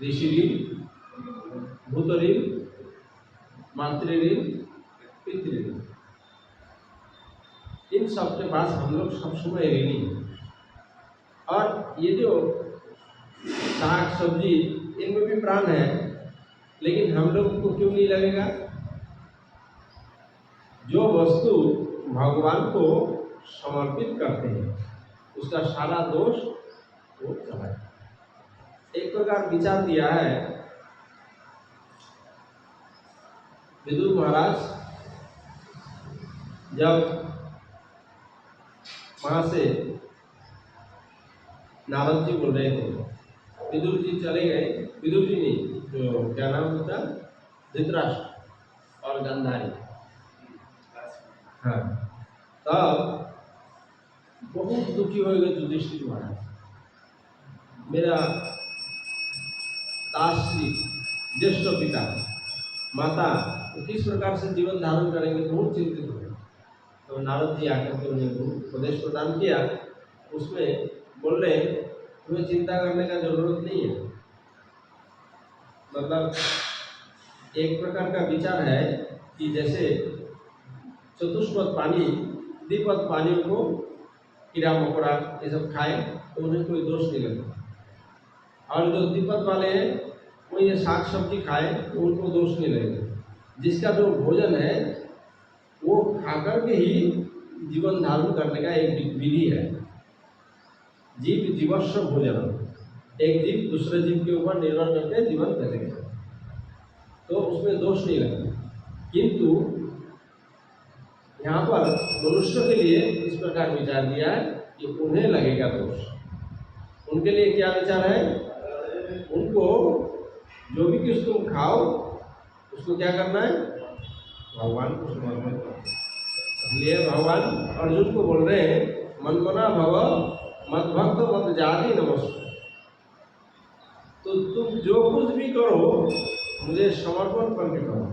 ऋषिऋण, भूतऋण, मातृऋण, पितृऋण। इन सब के पास हम लोग सब समय ऋणी हैं। और ये जो साग सब्जी इनमें भी प्राण है, लेकिन हम लोग को क्यों नहीं लगेगा? जो वस्तु भगवान को समर्पित करते हैं उसका सारा दोष वो चला। एक प्रकार विचार दिया है विदुर महाराज जब वहां से नारद जी बोल रहे थे, विदुर जी चले गए। विदुर जी नहीं, जो क्या नाम होता, धृतराष्ट्र और गांधारी। हाँ, तब बहुत दुखी हो गए युधिष्ठिर महाराज। मेरा ताश्री ज्येष्ठ पिता माता किस प्रकार से जीवन धारण करेंगे, बहुत चिंतित हो गए। तो नारद जी आकर के उन्हें उपदेश प्रदान किया। उसमें बोल रहे तुम्हें चिंता करने का जरूरत नहीं है। मतलब एक प्रकार का विचार है कि जैसे चतुष्पद पानी द्विपद पानी को कीड़ा मकोड़ा ये सब खाए तो उन्हें कोई दोष नहीं लगता, और जो द्विपद वाले हैं वो ये साग सब्जी खाए तो उनको दोष नहीं लगेगा। जिसका जो भोजन है वो खाकर के ही जीवन धारण करने का एक विधि है। जीव जीवस्व भोजन, एक जीव दूसरे जीव के ऊपर निर्भर करके जीवन करेगा तो उसमें दोष नहीं लगता। किंतु यहाँ पर मनुष्य के लिए इस प्रकार विचार दिया है कि उन्हें लगेगा दोष। उनके लिए क्या विचार है? उनको जो भी कुछ तुम खाओ उसको क्या करना है? भगवान को समर्पित करो। इसलिए भगवान अर्जुन को बोल रहे हैं मनमना भव मद भक्त मत जाति नमस्ते। तो तुम जो कुछ भी करो मुझे समर्पण करके करो,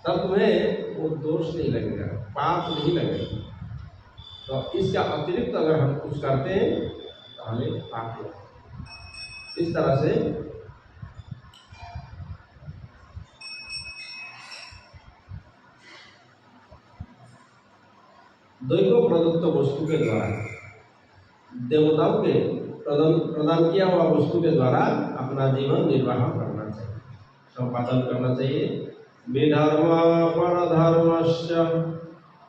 तब तुम्हें वो दोष नहीं लगेगा, पाप नहीं लगेगा। तो इसका अतिरिक्त अगर हम कुछ करते हैं तो हमें पाप लगेगा। इस तरह से दैव प्रदत्त वस्तु के द्वारा, देवताओं के प्रदान किया हुआ वस्तु के द्वारा अपना जीवन निर्वाह करना चाहिए, संपादन करना चाहिए। विधर्म परधर्मस्य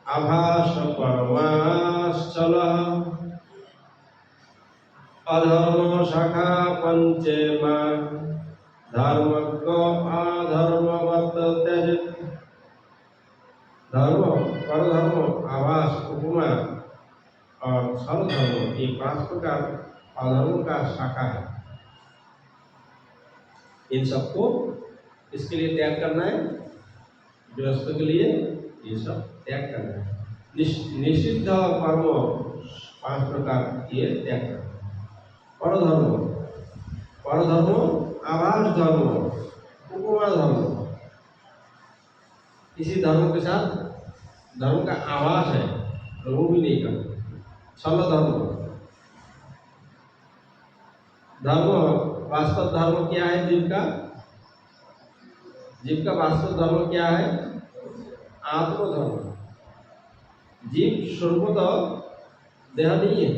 आभास परमाश्चल अधर्म शाखा पंचेमा धर्म को अधर्मवत त्यजेत्। धर्म, परधर्म, आभास, उपमा और सर्वधर्म ये 5 प्रकार अधर्म का शाखा है। इन सबको इसके लिए त्याग करना है, गृहस्थ के लिए ये सब त्याग करना है। निषिद्ध कर्म 5 प्रकार ये त्याग करना है। परधर्म, परधर्म, आभास धर्म, उपमा धर्म, किसी धर्म के साथ धर्म का आभास है तो वो भी नहीं करना। छल धर्म, धर्म वास्तव धर्म क्या है जीव का? जीव का वास्तव धर्म क्या है? आत्मधर्म। जीव स्वरूपतः देह नहीं है,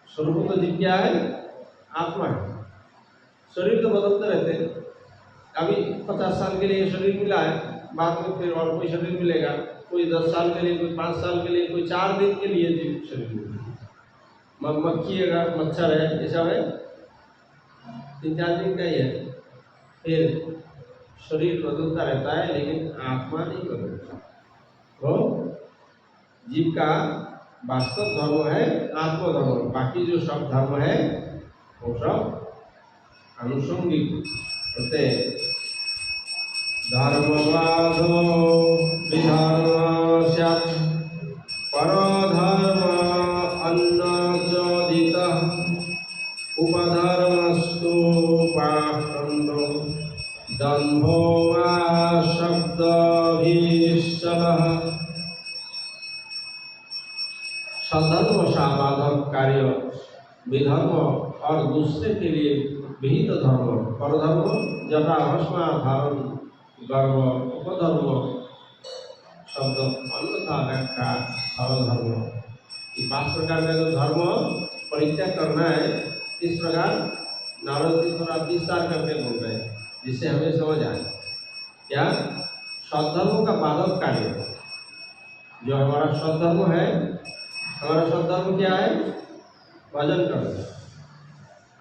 स्वरूपतः जीव क्या है? आत्मा है। शरीर तो बदलते रहते हैं, कभी 50 साल के लिए शरीर मिला है, बाद में फिर और कोई शरीर मिलेगा, कोई 10 साल के लिए, कोई 5 साल के लिए, कोई 4 दिन के लिए जीव शरीर मिलेगा। मक्खी अगर मच्छर है, ये सब है 3-4 दिन का ही है, फिर शरीर बदलता रहता है, लेकिन आत्मा नहीं बदलता। तो जीव का वास्तव धर्म है आत्मधर्म, बाकी जो सब धर्म है वो सब अनुषंगिक होते हैं। धर्मवादो विधर्म स्यात् परधर्म अन्नचोदितः उपधर्मस्तु पाखंडो दंभो वा शब्दभिश्चलः। सधर्म साबाधक कार्य विधर्म और दूसरे के लिए विहित धर्म, परधर्म जटा भस्मा धारण गर्व, उपधर्म शब्द अन्यथा व्याख्या सर्वधर्म। ये 5 प्रकार का जो धर्म परित्याग करना है, इस प्रकार नारद जी थोड़ा विस्तार करके बोल रहे हैं, जिससे हमें समझ आए क्या सद्धर्मों का बाधक कार्य जो हमारा सद्धर्म है। हमारा सद्धर्म क्या है? भजन करना।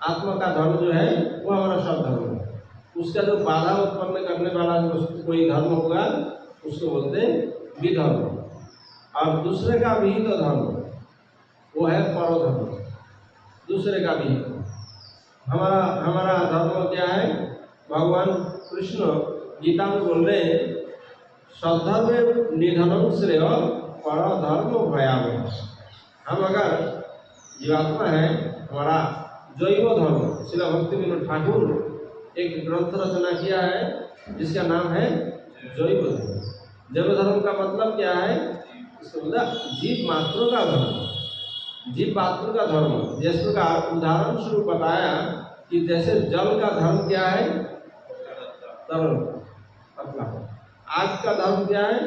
आत्मा का धर्म जो है वो हमारा सद्धर्म है। उसका जो बाधा उत्पन्न करने वाला जो कोई धर्म होगा उसको बोलते हैं विधर्म। और दूसरे का विहित धर्म वो है परधर्म, दूसरे का विहित। हमारा धर्म क्या है? भगवान कृष्ण गीता में बोल रहे हैं सद्धर्म निधनम श्रेय परधर्म भयावह। हम अगर जीवात्मा है, हमारा जैव धर्म, श्रील भक्ति विनोद ठाकुर एक ग्रंथ रचना किया है जिसका नाम है जैव धर्म। जैव धर्म का मतलब क्या है? इसका मतलब जीव मात्र का धर्म, जीव मात्र का धर्म। जिस प्रकार उदाहरण स्वरूप बताया कि जैसे जल का धर्म क्या है? तरल पतला। आग का धर्म क्या है?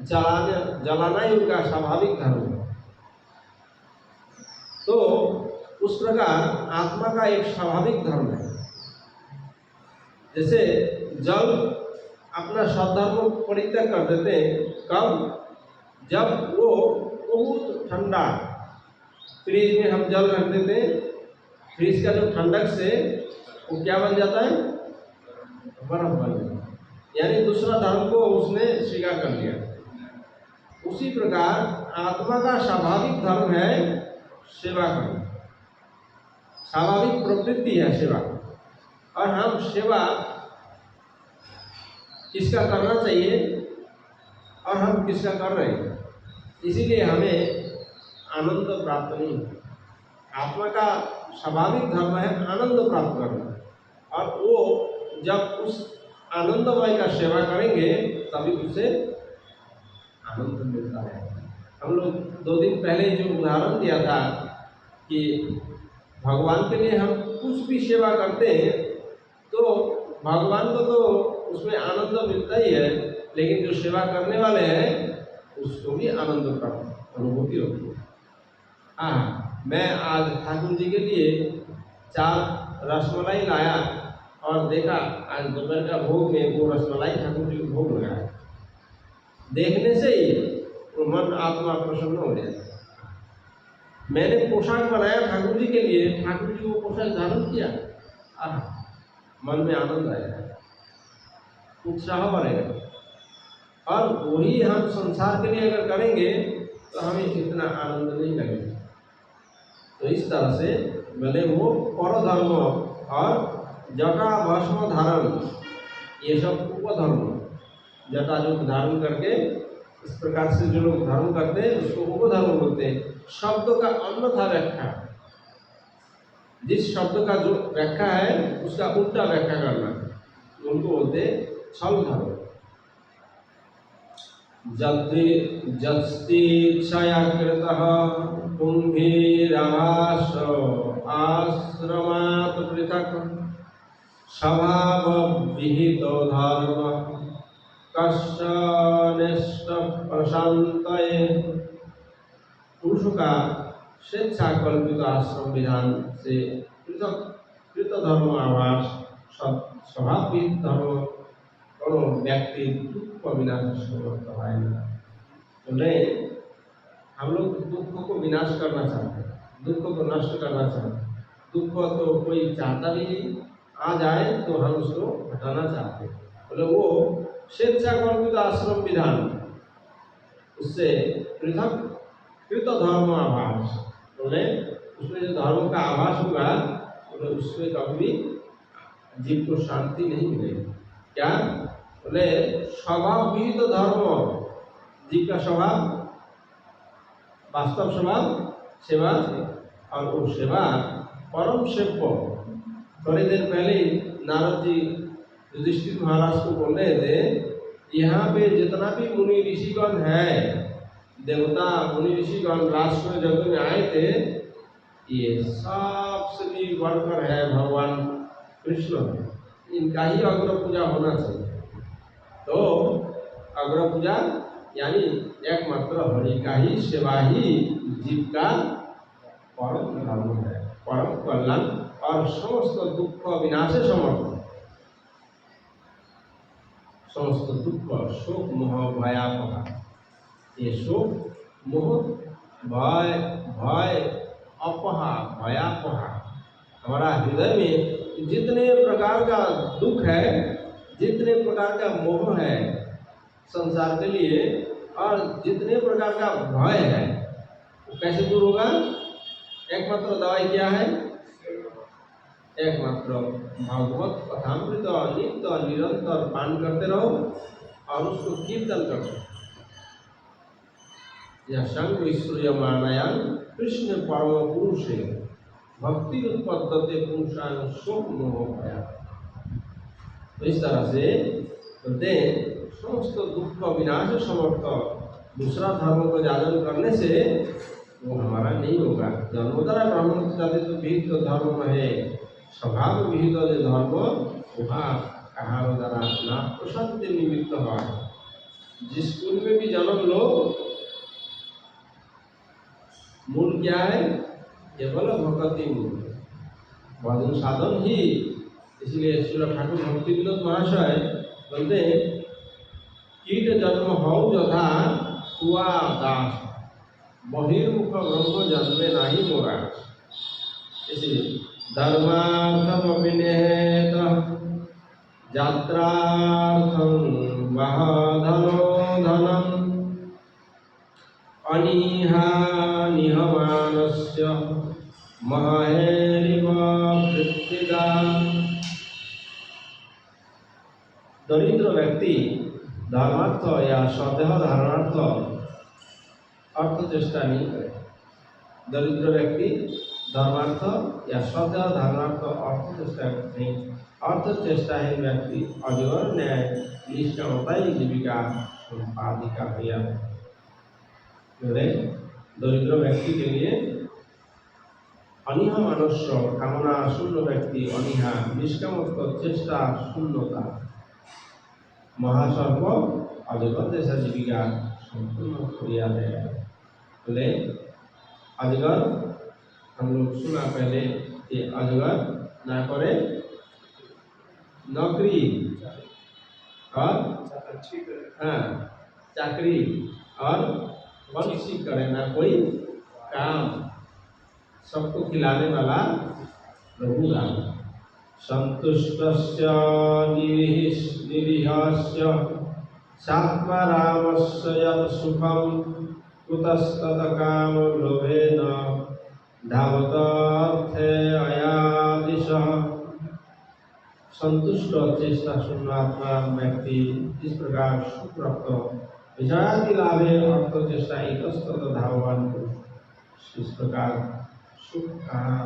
जलाना ही उनका स्वाभाविक धर्म है। तो उस प्रकार आत्मा का एक स्वाभाविक धर्म है। जैसे जल अपना सद्धर्म परित्याग कर देते हैं कब? जब वो बहुत ठंडा, फ्रिज में हम जल रख देते हैं, फ्रिज का जो ठंडक से वो क्या बन जाता है? बर्फ बन जाता है, यानी दूसरा धर्म को उसने स्वीकार कर लिया। उसी प्रकार आत्मा का स्वाभाविक धर्म है सेवा करना, स्वाभाविक प्रवृत्ति है सेवा। और हम सेवा किसका करना चाहिए और हम किसका कर रहे हैं, इसीलिए हमें आनंद प्राप्त नहीं। आत्मा का स्वाभाविक धर्म है आनंद प्राप्त करना, और वो जब उस आनंदमय का सेवा करेंगे तभी उसे आनंद मिलता है। हम लोग 2 दिन पहले जो उदाहरण दिया था कि भगवान के लिए हम कुछ भी सेवा करते हैं तो भगवान को तो उसमें आनंद मिलता ही है, लेकिन जो सेवा करने वाले हैं उसको भी आनंद प्राप्त अनुभूति होती है। हाँ, मैं आज ठाकुर जी के लिए 4 रसमलाई लाया और देखा आज दोपहर का भोग में वो रसमलाई ठाकुर जी को भोग लगाया। देखने से ही वो मन आत्मा प्रसन्न हो जाता है। मैंने पोशाक बनाया ठाकुर जी के लिए, ठाकुर जी वो पोशाक धारण किया, मन में आनंद आएगा, उत्साह बढ़ेगा। और वही हम संसार के लिए अगर करेंगे तो हमें इतना आनंद नहीं लगेगा। तो इस तरह से भले वो परधर्म और जटा भस्म धारण ये सब उपधर्म, जटा जो धारण करके इस प्रकार से जो लोग धर्म करते हैं उसको उपधर्म बोलते हैं। शब्द का अन्यथा व्याख्या, जिस शब्द का जो व्याख्या है उसका उल्टा व्याख्या करना, उनको बोलते छल धर्म। जस्तीक्षया कृतः कुंभीराभास आश्रमात् पृथक् स्वभाव विहितो धर्म कष्टनिष्ठ प्रशांतये। पुरुषों का स्वेच्छा कल्पित आश्रम विधान से पृथक कृत धर्म आवास स्वभाविक धर्म और व्यक्ति दुख को विनाश बोले हम लोग दुख को विनाश करना चाहते हैं, दुख को नष्ट करना चाहते हैं। दुख को तो कोई चाहता भी नहीं, आ जाए तो हम उसको हटाना चाहते हैं। बोले वो स्वेच्छा कल्पित आश्रम विधान उससे पृथक कृत धर्म आभास, बोले उसमें जो धर्म का आभास होगा बोले उसमें कभी जीव को शांति नहीं मिलेगी। क्या बोले स्वभाव विहित धर्म, जीव का स्वभाव वास्तव स्वभाव सेवा है और वो सेवा परम सेव्य। थोड़ी देर पहले नारद जी युधिष्ठिर महाराज को बोल रहे थे यहाँ पे जितना भी मुनि ऋषिगण है, देवता मुनि ऋषिगण राष्ट्र जगत में आए थे, ये सबसे भी बढ़कर है भगवान कृष्ण, इनका ही अग्र पूजा होना चाहिए। तो अग्र पूजा यानी एकमात्र हरि का ही सेवा ही जीव का परम धर्म है, परम कल्याण और समस्त दुख विनाश समर्थ। समस्त दुख शोक मोह भयापहा, ये शोक मोह भय भय अपहा भयापहा, हमारा हृदय में जितने प्रकार का दुख है, जितने प्रकार का मोह है संसार के लिए और जितने प्रकार का भय है वो कैसे दूर होगा? एकमात्र दवाई क्या है? एकमात्र भागवत कथामृत नित्य निरंतर पान करते रहो और उसको कीर्तन करो। यह संग श्रूयमाणायान कृष्ण परम पुरुषे भक्ति उत्पद्यते पुरुषान शोक मोह भया। तो इस तरह से बोलते समस्त दुख का विनाश समर्थ दूसरा धर्म को जागरण करने से वो हमारा नहीं होगा। जन्मोदरा ब्राह्मण जाति तो विहित धर्म है, स्वभाव विहित जो धर्म वहाँ कहा द्वारा ना प्रशांति निमित्त हुआ। जिस कुल में भी जन्म लो, मूल क्या है? केवल भक्ति मूल, भजन साधन ही। इसलिए श्री ठाकुर भक्ति विनोद महाशय बोलते कीट जन्म हो जथा हुआ दास, बहिर्मुख ब्रह्म जन्मे नाही मोरा। इसलिए धर्मार्थम विनेत यात्रार्थम वह धनो धनम अनिहा निहमानस्य महहेरिव कृत्तिदा। दरिद्र व्यक्ति धर्मार्थ या श्रद्धेय धारणार्थ अर्थ चेष्टा नहीं करे। दरिद्र व्यक्ति धर्मार्थ या श्रद्धेय धारणार्थ अर्थ चेष्टा नहीं। अर्थ चेष्टाहीन व्यक्ति अजगर न्याय निष्कामताई जीविका संपादिका भैया। दरिद्र व्यक्ति के लिए अनिहा मनुष्य कामना शून्य व्यक्ति, अनिहा निष्काम चेष्टा शून्यता, महासर्प अजगर जैसा जीविका संपूर्ण क्रिया है। बोले अजगर हम लोग सुना पहले कि अजगर ना करे नौकरी और चाकरी और पंछी करे ना कोई काम, सबको खिलाने वाला प्रभु राम। संतुष्टस्य निरीहस्य सात्मा रामस्य यत् सुखं कुतस्तत काम लोभेन धावते अयादिशः। संतुष्ट चेष्टा शून्य आत्मा व्यक्ति इस प्रकार सुख प्राप्त विषयादि लाभे अर्थ चेष्टा इतस्तत धाववान पुरुष इस प्रकार सुख कहाँ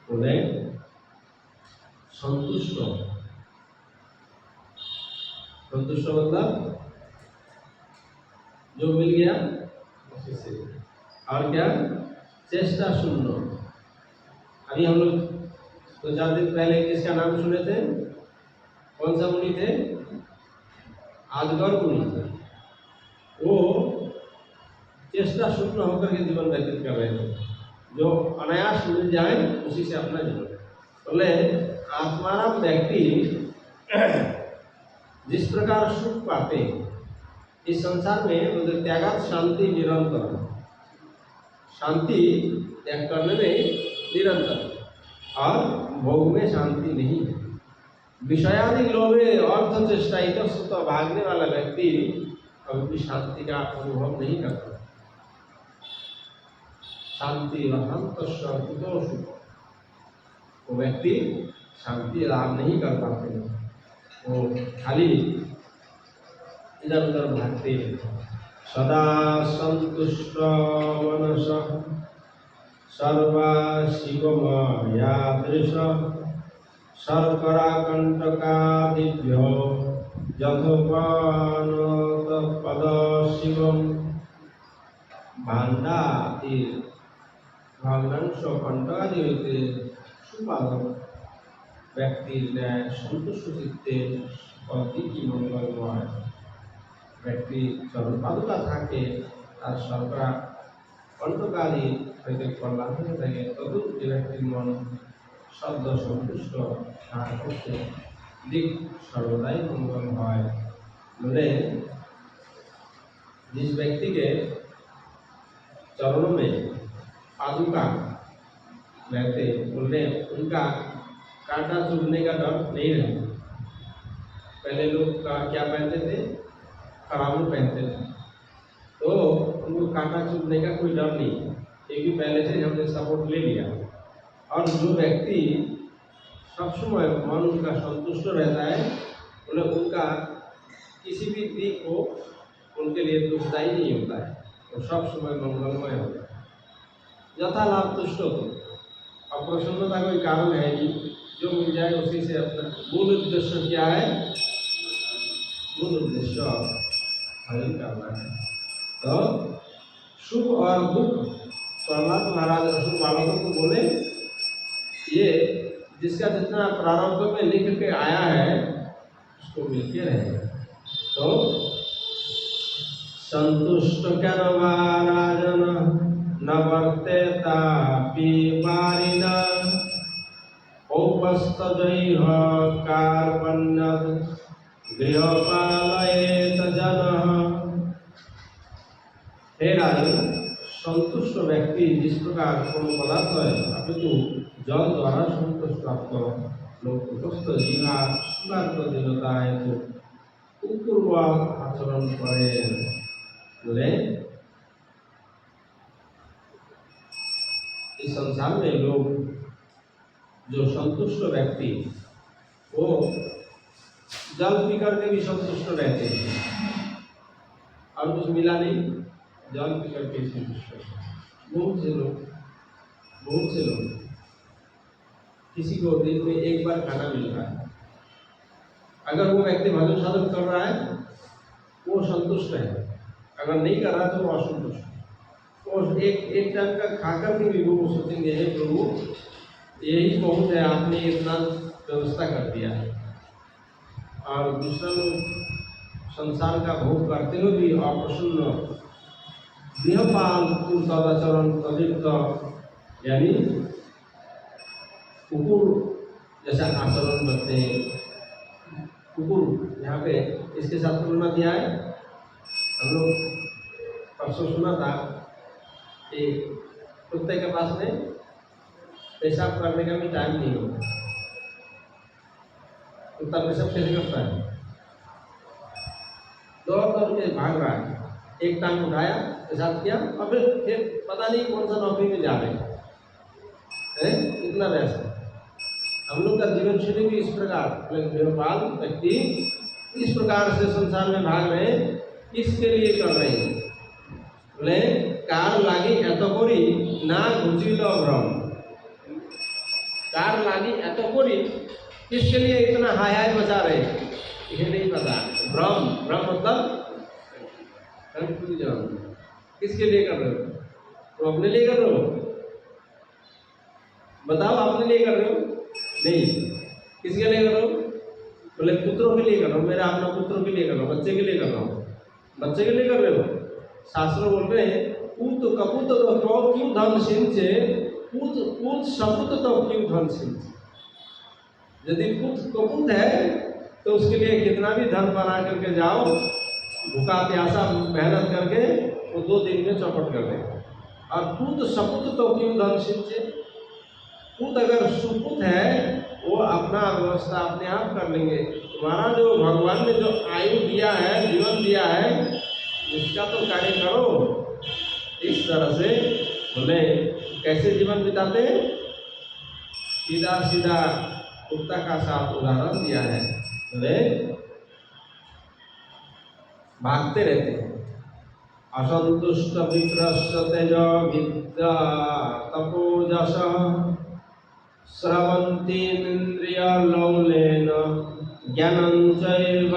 बोले संतुष्ट। संतुष्ट मतलब जो मिल गया उसी से, और क्या चेष्टा शून्य। अभी हम लोग 2-4 दिन पहले किसका नाम सुने थे? कौन सा मुनि थे? आजगर मुनि, वो चेष्टा शून्य होकर के जीवन व्यतीत कर रहे थे, जो अनायास मिल जाए उसी से अपना जीवन। बोले आत्माराम व्यक्ति जिस प्रकार सुख पाते इस संसार में, बोले त्यागात शांति निरंतर, शांति त्याग करने में निरंतर, और भोग में शांति नहीं है। विषयादि लोभे अर्थ चेष्टा इधर से तो भागने वाला व्यक्ति कभी भी शांति का अनुभव नहीं करता। शांति वसंत सुख, वो व्यक्ति शांति लाभ नहीं कर पाते, वो खाली इधर उधर भागते। सदा संतुष्ट मनस सर्वाशिवमयादृश शर्करा कंटकादिभ्यो यथोपनतपद शिवम। भांडा आदि भग्नांश कंटक आदि হইতে সুপালক ব্যক্তির ন্যায় সন্তুষ্ট চিত্তে অতি কি মঙ্গলময়। ব্যক্তি চরণ পাদুকা থাকে, তার শর্করা কণ্টকাদি হইতে কল্যাণ হয়ে থাকে, তদুপ যে ব্যক্তির মন শব্দ সন্তুষ্ট তাহার পক্ষে দিক सर्वदाई मंगल হয়। बोले जिस व्यक्ति के चरणों में पादुका रहते, बोलते उनका कांटा चुभने का डर नहीं रहता। पहले लोग क्या पहनते थे, खराबू पहनते थे, तो उनको कांटा चुभने का कोई डर नहीं, क्योंकि पहले से हमने सपोर्ट ले लिया। और जो व्यक्ति सब समय मन उनका संतुष्ट रहता है, बोले उनका किसी भी दिक को उनके लिए दुखदायी नहीं होता है, वो सब समय मंगलमय होता है। यथा लाभ तुष्ट हो, और प्रसन्नता कोई कारण है नहीं, जो मिल जाए उसी से अपना। मूल उद्देश्य क्या है? मूल उद्देश्य भजन करना है। तो सुख और दुख प्रहलाद महाराज रसूल बालकों को बोले, ये जिसका जितना प्रारब्ध में लिख के आया है उसको मिलके रहेगा। तो संतुष्ट कर्मा राजन न वर्तेतापि वारिना औपस्तजैः कार्पण्यद गृहपालयेत जनः। हे राजन, संतुष्ट व्यक्ति जिस प्रकार कोनो पदार्थ है अपितु जल द्वारा संतोष प्राप्त लोग उपस्थ जीवा सुगार्थ देवता है, तो कुकुर आचरण करे। बोले इस संसार में लोग जो संतुष्ट व्यक्ति, वो जल पी करके भी संतुष्ट रहते हैं, और कुछ मिला नहीं, जल पी करके संतुष्ट। बहुत से लोग किसी को दिन में एक बार खाना मिल रहा है, अगर वो व्यक्ति भजन साधन कर रहा है वो संतुष्ट है, अगर नहीं कर रहा तो वो असंतुष्ट है। और एक टाइम का खाकर के भी वो सोचेंगे, हे प्रभु यही बहुत है, आपने इतना व्यवस्था कर दिया है। और दूसरा लोग संसार का भोग करते हुए भी अप्रसन्न, गृहपाल तदाचरण तदिक्त, यानी कुकुर जैसा आचरण करते हैं। कुकुर यहाँ पे इसके साथ तुलना दिया है। हम लोग परसों सुना था कि कुत्ते के पास में पेशाब करने का भी टाइम नहीं होता। कुत्ता पेशाब कैसे करता है? दौड़ के भाग रहा है, एक टांग उठाया, पेशाब किया, और फिर पता नहीं कौन सा नौकरी में जा रहे हैं, इतना व्यस्त। हम लोग का जीवन शैली भी इस प्रकार, गृहपाल व्यक्ति इस प्रकार से संसार में भाग रहे, किसके लिए कर रहे हैं? बोले कार लागी एत करी ना घुचिल भ्रम। कार लागी एत करी, किसके लिए इतना हाय हाय बजा रहे, ये नहीं पता। भ्रम, भ्रम मतलब कंफ्यूजन। किसके लिए कर रहे हो? तो अपने लिए कर रहे हो? बताओ, अपने लिए कर रहे हो? नहीं, किसके लिए कर रहे हो? बोले पुत्रों के लिए कर रहा हूँ, मेरा अपना पुत्रों के लिए कर रहा हूँ, बच्चे के लिए कर रहा हूँ। बच्चे के लिए कर रहे हो? शास्त्र बोल रहे हैं पूत कपूत तो क्यों धन सिंचे, पूत पूत सपूत तो क्यों धन सिंचे। यदि पुत कपूत है तो उसके लिए कितना भी धन बना करके जाओ, भूखा प्यासा मेहनत करके वो 2 दिन में चौपट कर देगा। और पूत सपूत तो क्यों धन सिंचे, पूत अगर सुपूत है वो अपना व्यवस्था अपने आप कर लेंगे। तुम्हारा जो भगवान ने जो आयु दिया है, जीवन दिया है, उसका तो कार्य करो। इस तरह से बोले कैसे जीवन बिताते हैं, सीधा सीधा कुत्ता का साफ उदाहरण दिया है। बोले भागते रहते हैं। असंतुष्ट विप्रस्य तेज विद्या तपोजस स्रवन्तीन्द्रियलौलेन ज्ञानं चैवावकीर्यत।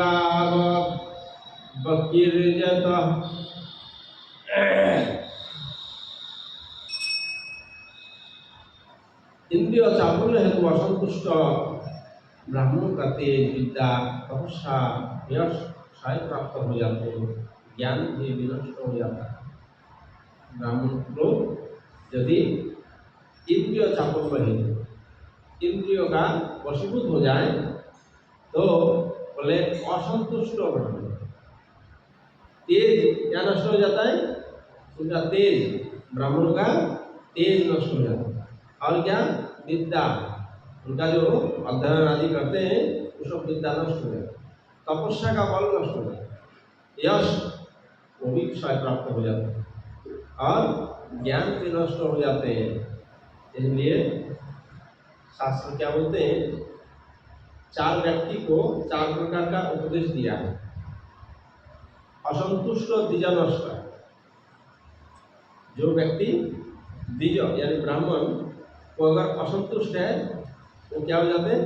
इंद्रिय चापल्य हेतु असंतुष्ट ब्राह्मणों का तेज विद्या तपस्या यश सारे प्राप्त हो जाते हैं, ज्ञान भी विनष्ट हो जाता है। ब्राह्मण लोग यदि इंद्रिय चापल्य है, इंद्रियों का वशीभूत हो जाए तो बोले असंतुष्ट ब्राह्मण, तेज क्या नष्ट हो जाता है, उनका तेज, ब्राह्मणों का तेज नष्ट हो जाता है। और क्या, विद्या, उनका जो अध्ययन आदि करते हैं वो सब विद्या नष्ट हो जाता है। तपस्या का बल नष्ट हो जाता है, यश वो भी क्षय प्राप्त हो जाता है, और ज्ञान भी नष्ट हो जाते हैं। इसलिए शास्त्र क्या बोलते हैं, 4 व्यक्ति को 4 प्रकार का उपदेश दिया है। असंतुष्ट द्विजनष्ट, जो व्यक्ति द्विज यानी ब्राह्मण वो अगर असंतुष्ट है वो क्या हो जाते हैं,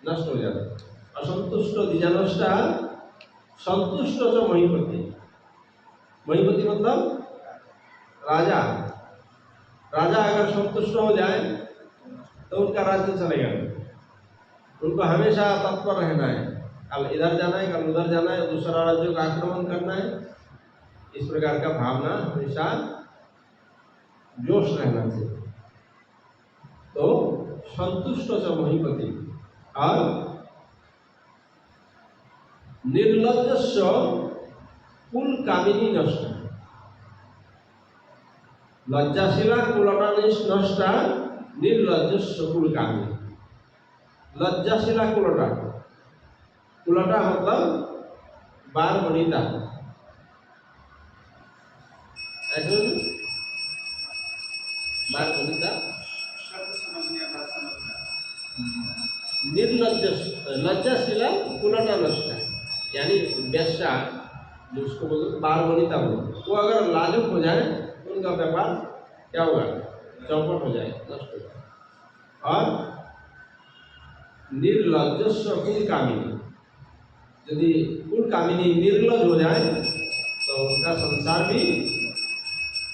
नष्ट हो जाते हैं। असंतुष्ट द्विजनष्ट संतुष्ट जो महीपति, महीपति मतलब राजा, राजा अगर संतुष्ट हो जाए तो उनका राज्य चलेगा। उनको हमेशा तत्पर रहना है, कल इधर जाना है, कल उधर जाना है, दूसरा राज्यों का आक्रमण करना है, इस प्रकार का भावना हमेशा जोश रहना चाहिए। तो संतुष्ट च महीपति और निर्लज्जस्य कुल कामिनी नष्ट, लज्जाशीला कुलटा नष्टा निर्लज्जस्य कुल कामिनी। लज्जाशीला कुलटा, कुलटा मतलब बार वनिता, ऐसे बार वनिता निर्लज्ज, लज्जाशीला कुलटा नष्टा यानी व्यवसाय जिसको बोलते बार वनिता बोलते, वो अगर लाजुक हो जाए तो उनका व्यापार क्या होगा, चौपट हो जाए, नष्ट हो जाए। और निर्लज्जस्व कुल कामिनी, यदि कुल कामिनी निर्लज हो जाए तो उनका संसार भी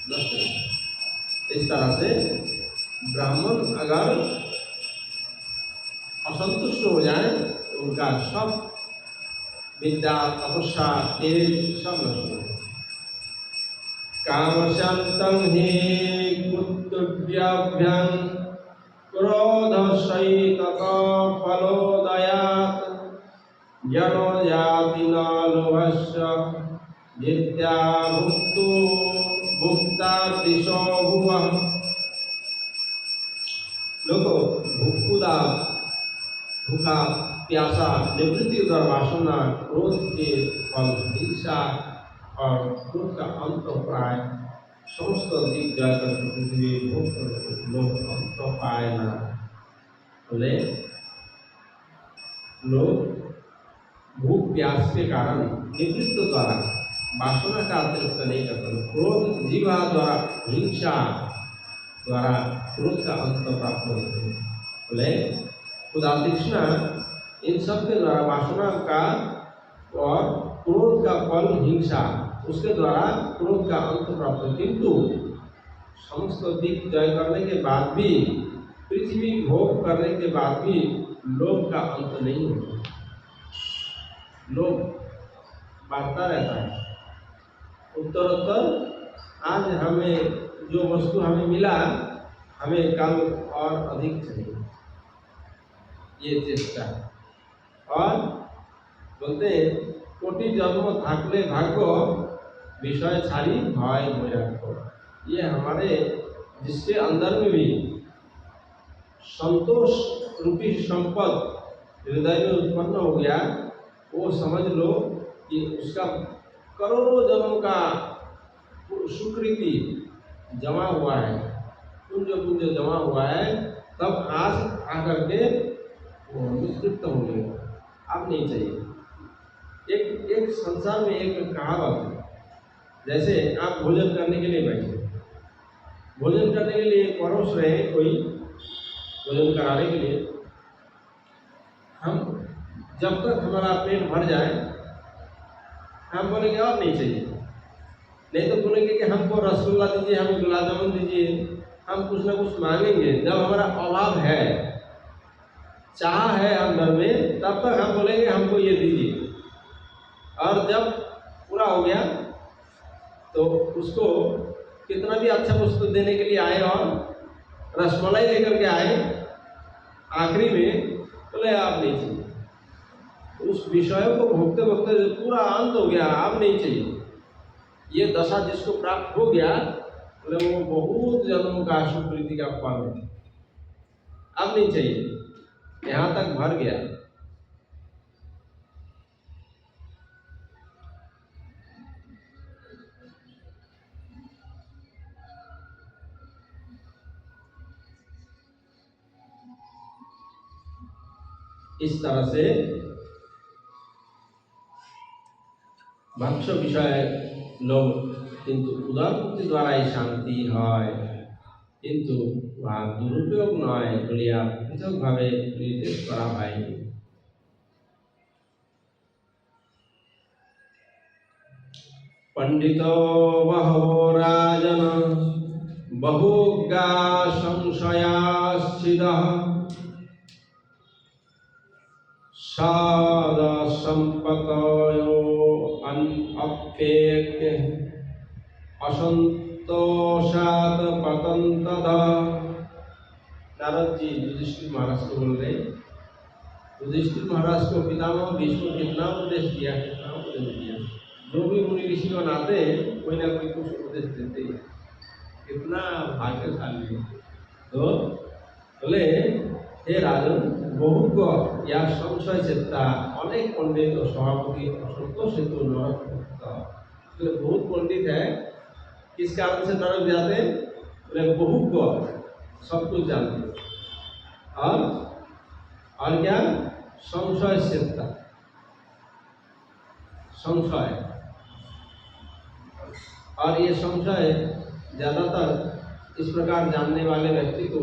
नष्ट हो जाए। इस तरह से ब्राह्मण अगर असंतुष्ट हो जाए तो उनका सब विद्या तपस्या तेज सब नष्ट हो जाए। कामशांतं हि कुतुभ्याभ्यां क्रोधसहितः फलोदयात् जनो याति न लोभस्य जित्या भुक्तो भुक्ता दिशो भुवः। लोगो भूखुदा, भूखा प्यासा, निवृत्ति उदर वासना, क्रोध के फल हिंसा और क्रोध का अंत प्राय समस्त दिख जाकर पृथ्वी भोग लोग अंत पाए ना। बोले लोग भूख प्यास के कारण निवृत्त द्वारा वासना का अतिरिक्त नहीं करते, क्रोध जीवा द्वारा हिंसा द्वारा क्रोध का अंत प्राप्त होते हैं। बोले खुदा तृष्णा इन सब के द्वारा वासना का और क्रोध का फल हिंसा, उसके द्वारा क्रोध का अंत प्राप्त हो। किंतु समस्त दिक जय करने के बाद भी, पृथ्वी भोग करने के बाद भी लोभ का अंत नहीं होता। लोभ बढ़ता रहता है। उत्तरोत्तर आज हमें जो वस्तु हमें मिला, हमें कल और अधिक चाहिए, ये चेष्टा है। और बोलते हैं कोटि जन्म थाकले भाग्य विषय छाड़ी भाई को। ये हमारे जिसके अंदर में भी संतोष रूपी संपद हृदय में उत्पन्न हो गया, वो समझ लो कि उसका करोड़ों जन्मों का सुकृति जमा हुआ है, पुण्य पुण्य जमा हुआ है, तब आज आकर के वो निवृत्त हो गए। अब नहीं चाहिए। एक संसार में एक कहावत है, जैसे आप भोजन करने के लिए बैठे, भोजन करने के लिए परोस रहे हैं कोई, भोजन कराने के लिए, हम जब तक हमारा पेट भर जाए हम बोलेंगे और नहीं चाहिए, नहीं तो बोलेंगे कि हमको रसगुल्ला दीजिए, हमें गुलाब जामुन दीजिए, हम कुछ ना कुछ मांगेंगे। जब हमारा अभाव है, चाह है अंदर में, तब तक हम बोलेंगे हमको ये दीजिए। और जब पूरा हो गया तो उसको कितना भी अच्छा वस्तु देने के लिए आए और रसमलाई लेकर के आए, आखिरी में बोले आप नहीं चाहिए। उस विषय को भोगते भोगते पूरा अंत हो गया, अब नहीं चाहिए। ये दशा जिसको प्राप्त हो गया, बोले वो बहुत जन्मों का सुकृति का फल है, अब नहीं चाहिए, यहाँ तक भर गया। इस तरह से भक्ष विषय लोग किंतु उदार बुद्धि द्वारा ही शांति है, किंतु वहाँ दुरुपयोग नय बलिया पृथक भावे निर्देश करा भाई। पंडितो बहवो राजन बहुज्ञा संशयास्थितः साद संपतयो अप्येक्य असंतोषात पतंतदा। नारद जी युधिष्ठिर महाराज को बोल रहे, युधिष्ठिर महाराज को पितामह भीष्म को कितना उपदेश दिया, कितना उपदेश दिया। जो भी मुनि ऋषि बनाते हैं कोई ना कोई कुछ उपदेश देते हैं, कितना भाग्यशाली है। तो बोले हे राजन, बहुज्ञ या संशय चेता अनेक पंडित और सभापति असंतोष हेतु नरक बोले बहुत पंडित है, किस कारण से नरक जाते हैं? बोले बहुज्ञ सब कुछ जानते हैं, और क्या संशय चेता, संशय, और ये संशय ज्यादातर इस प्रकार जानने वाले व्यक्ति को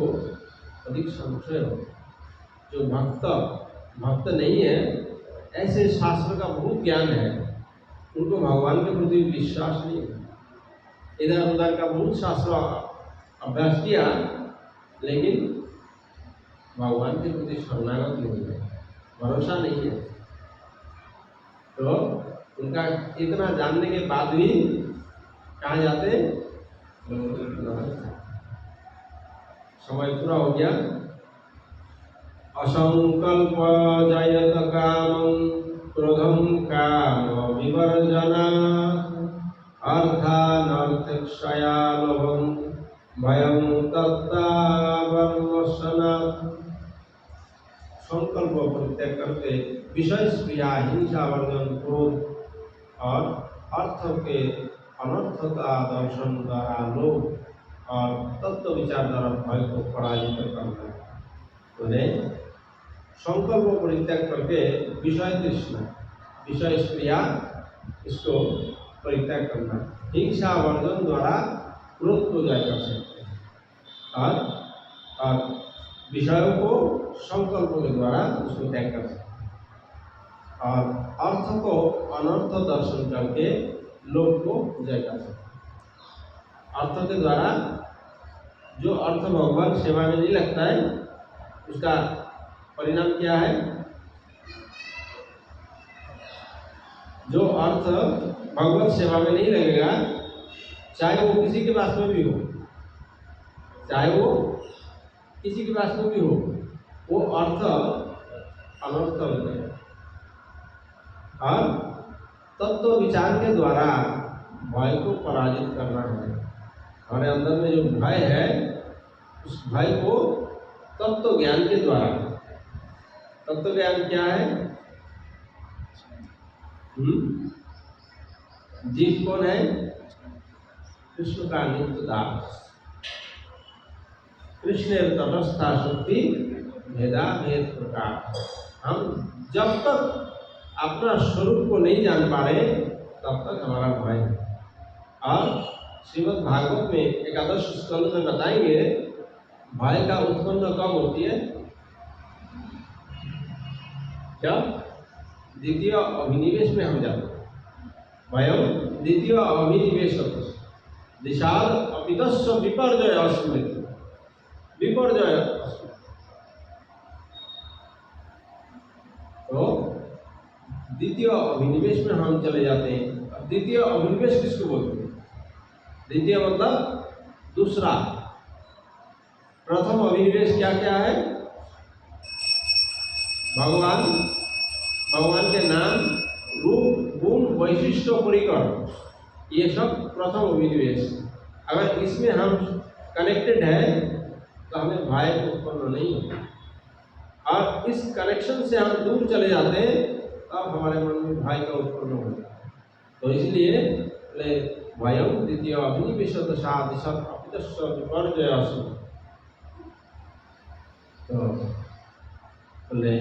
अधिक संशय हो। जो भक्त नहीं है, ऐसे शास्त्र का बहुत ज्ञान है, उनको भगवान के प्रति विश्वास नहीं है, इधर उधर का बहुत शास्त्र अभ्यास किया, लेकिन भगवान के प्रति शरणागत नहीं है, भरोसा नहीं है। तो उनका इतना जानने के बाद भी कहाँ जाते? समय पूरा हो गया। असंकल्प जयत कामं क्रोधं काम विवर्जना अर्थानर्थक्षया लोभं भयं तत्तावन्वसनात्। संकल्प परित्याग करके विषय स्प्रिया, हिंसा, वर्जन, क्रोध और अर्थ के अनर्थता दर्शन द्वारा लोभ और तत्व विचार द्वारा भय को पराजित करना। उन्हें संकल्प परित्याग करके विषय तृष्णा, विषय स्प्रिया, इसको परित्याग करना, हिंसा वर्जन द्वारा क्रोध को जय कर सकते हैं, और विषयों को संकल्प के द्वारा उसको त्याग कर सकते हैं, और अर्थ को अनर्थ दर्शन करके लोभ को जय कर सकते हैं। अर्थ के द्वारा जो अर्थ भगवान सेवा में नहीं लगता है, उसका परिणाम क्या है? जो अर्थ भगवत सेवा में नहीं लगेगा, चाहे वो किसी के पास में भी हो, चाहे वो किसी के पास में भी हो, वो अर्थ अनर्थ हो जाएगा। और तत्व विचार के द्वारा भय को पराजित करना है। हमारे अंदर में जो भय है, उस भय को तत्व ज्ञान के द्वारा। तत्व ज्ञान क्या है? जीव कौन है? कृष्ण का नित्य दास। कृष्ण तटस्था शक्ति भेदा भेद प्रकार। हम जब तक अपना स्वरूप को नहीं जान पा रहे तब तक हमारा भय है। और श्रीमद् भागवत में एकादश स्कंद में बताएंगे भय का उत्पन्न कब होती है? जब द्वितीय अभिनिवेश में हम जाते हैं। भयम द्वितीय अभिनिवेश दिशाद अपितस्व विपर्जय अस्मृति। विपर्जय तो द्वितीय अभिनिवेश में हम चले जाते हैं। द्वितीय अभिनिवेश किसको बोलते हैं? द्वितीय मतलब दूसरा। प्रथम अभिनिवेश क्या क्या है? भगवान, भगवान के नाम, रूप, गुण, वैशिष्ट, परिकर, ये सब प्रथम अभिनिवेश। अगर इसमें हम कनेक्टेड है तो हमें भय उत्पन्न नहीं होता। और इस कनेक्शन से हम दूर चले जाते हैं तब हमारे मन में भय का उत्पन्न होता है। तो इसलिए भयम द्वितीय अभिनिवेश तो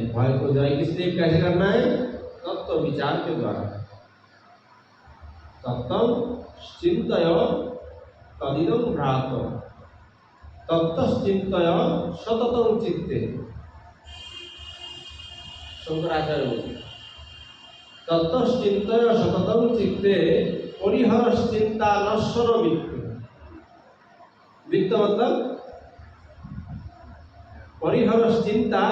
भय को जय किस लिए कैसे करना है? तत्व विचार के द्वारा। तत्व चिंतय तदिदं भ्रात तत्चिंतय सततं चित्ते। शंकराचार्य बोलते तत्चिंतय सततं चित्ते परिहरश्चिंता नश्वर वित्त। वित्त मतलब परिहरश्चिंता,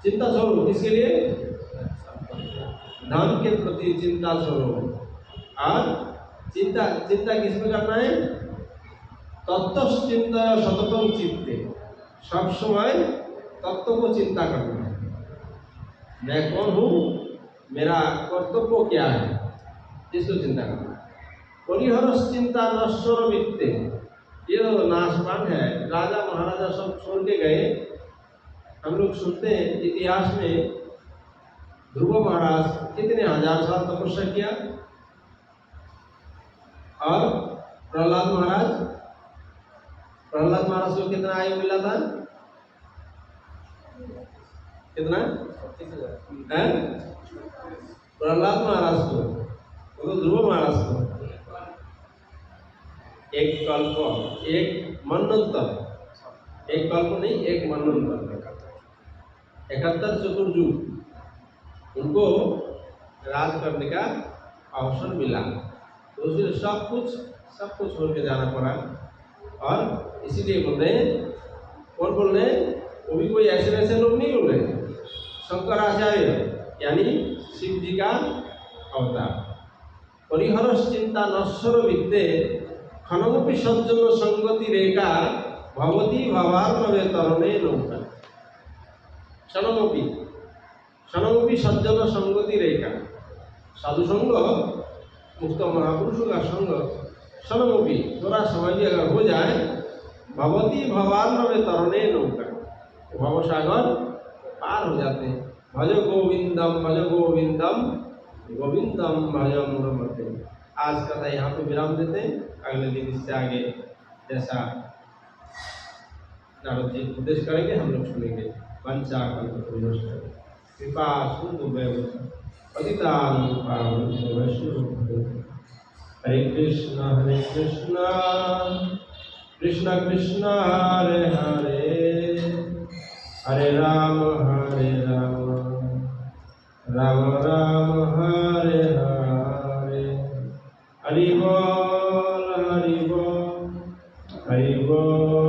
चिंता छोड़ो। किसके लिए? धन के प्रति चिंता छोड़ो। और चिंता किसमें करना है? तत्चिंतय सततं चित्ते। सब समय तत्व को चिंता करना है। मैं कौन हूँ, मेरा कर्तव्य क्या है, इसको चिंता करना है। परिहरश्चिंता नश्वर वित्ते। ये तो नाशवान है। राजा महाराजा सब छोड़ के गए। हम लोग सुनते हैं इतिहास में ध्रुव महाराज कितने हजार साल तपस्या किया, और प्रहलाद महाराज को कितना आयु मिला था? कितना? प्रहलाद महाराज को, तो ध्रुव महाराज को एक कल्प, एक मनंतर, एक कल्प नहीं, एक मनंतर, 71 चतुर्युग उनको राज करने का अवसर मिला। तो उसने सब कुछ छोड़ के जाना पड़ा। और इसीलिए बोल रहे हैं, कौन बोल रहे हैं? वो भी कोई ऐसे वैसे लोग नहीं बोल रहे। शंकराचार्य यानी शिव जी का अवतार। परिहरश्चिंता नश्वर वित्ते खनमपि सज्जन संगति रेखा भवती भवार्णवे तरणे नौका। क्षणमपि सज्जन संगति रेखा। साधु संग, मुक्त महापुरुषों का संग, क्षणमपि थोड़ा समय भी अगर हो जाए, भवती भवार्णवे तरणे नौका, भव सागर पार हो जाते हैं। भज गोविंदम गोविंदम भजम रमते। आज कथा यहाँ पे विराम देते हैं। अगले दिन इससे आगे जैसा नारद जी उपदेश करेंगे हम लोग सुनेंगे। पंचा कल्पतरुश्च कृपा सिंधु पतितानां पावनेभ्यो वैष्णवेभ्यो। हरे कृष्ण कृष्ण कृष्ण हरे हरे, हरे राम राम राम हरे हरे। हरि बोल हरि बोल हरि बोल।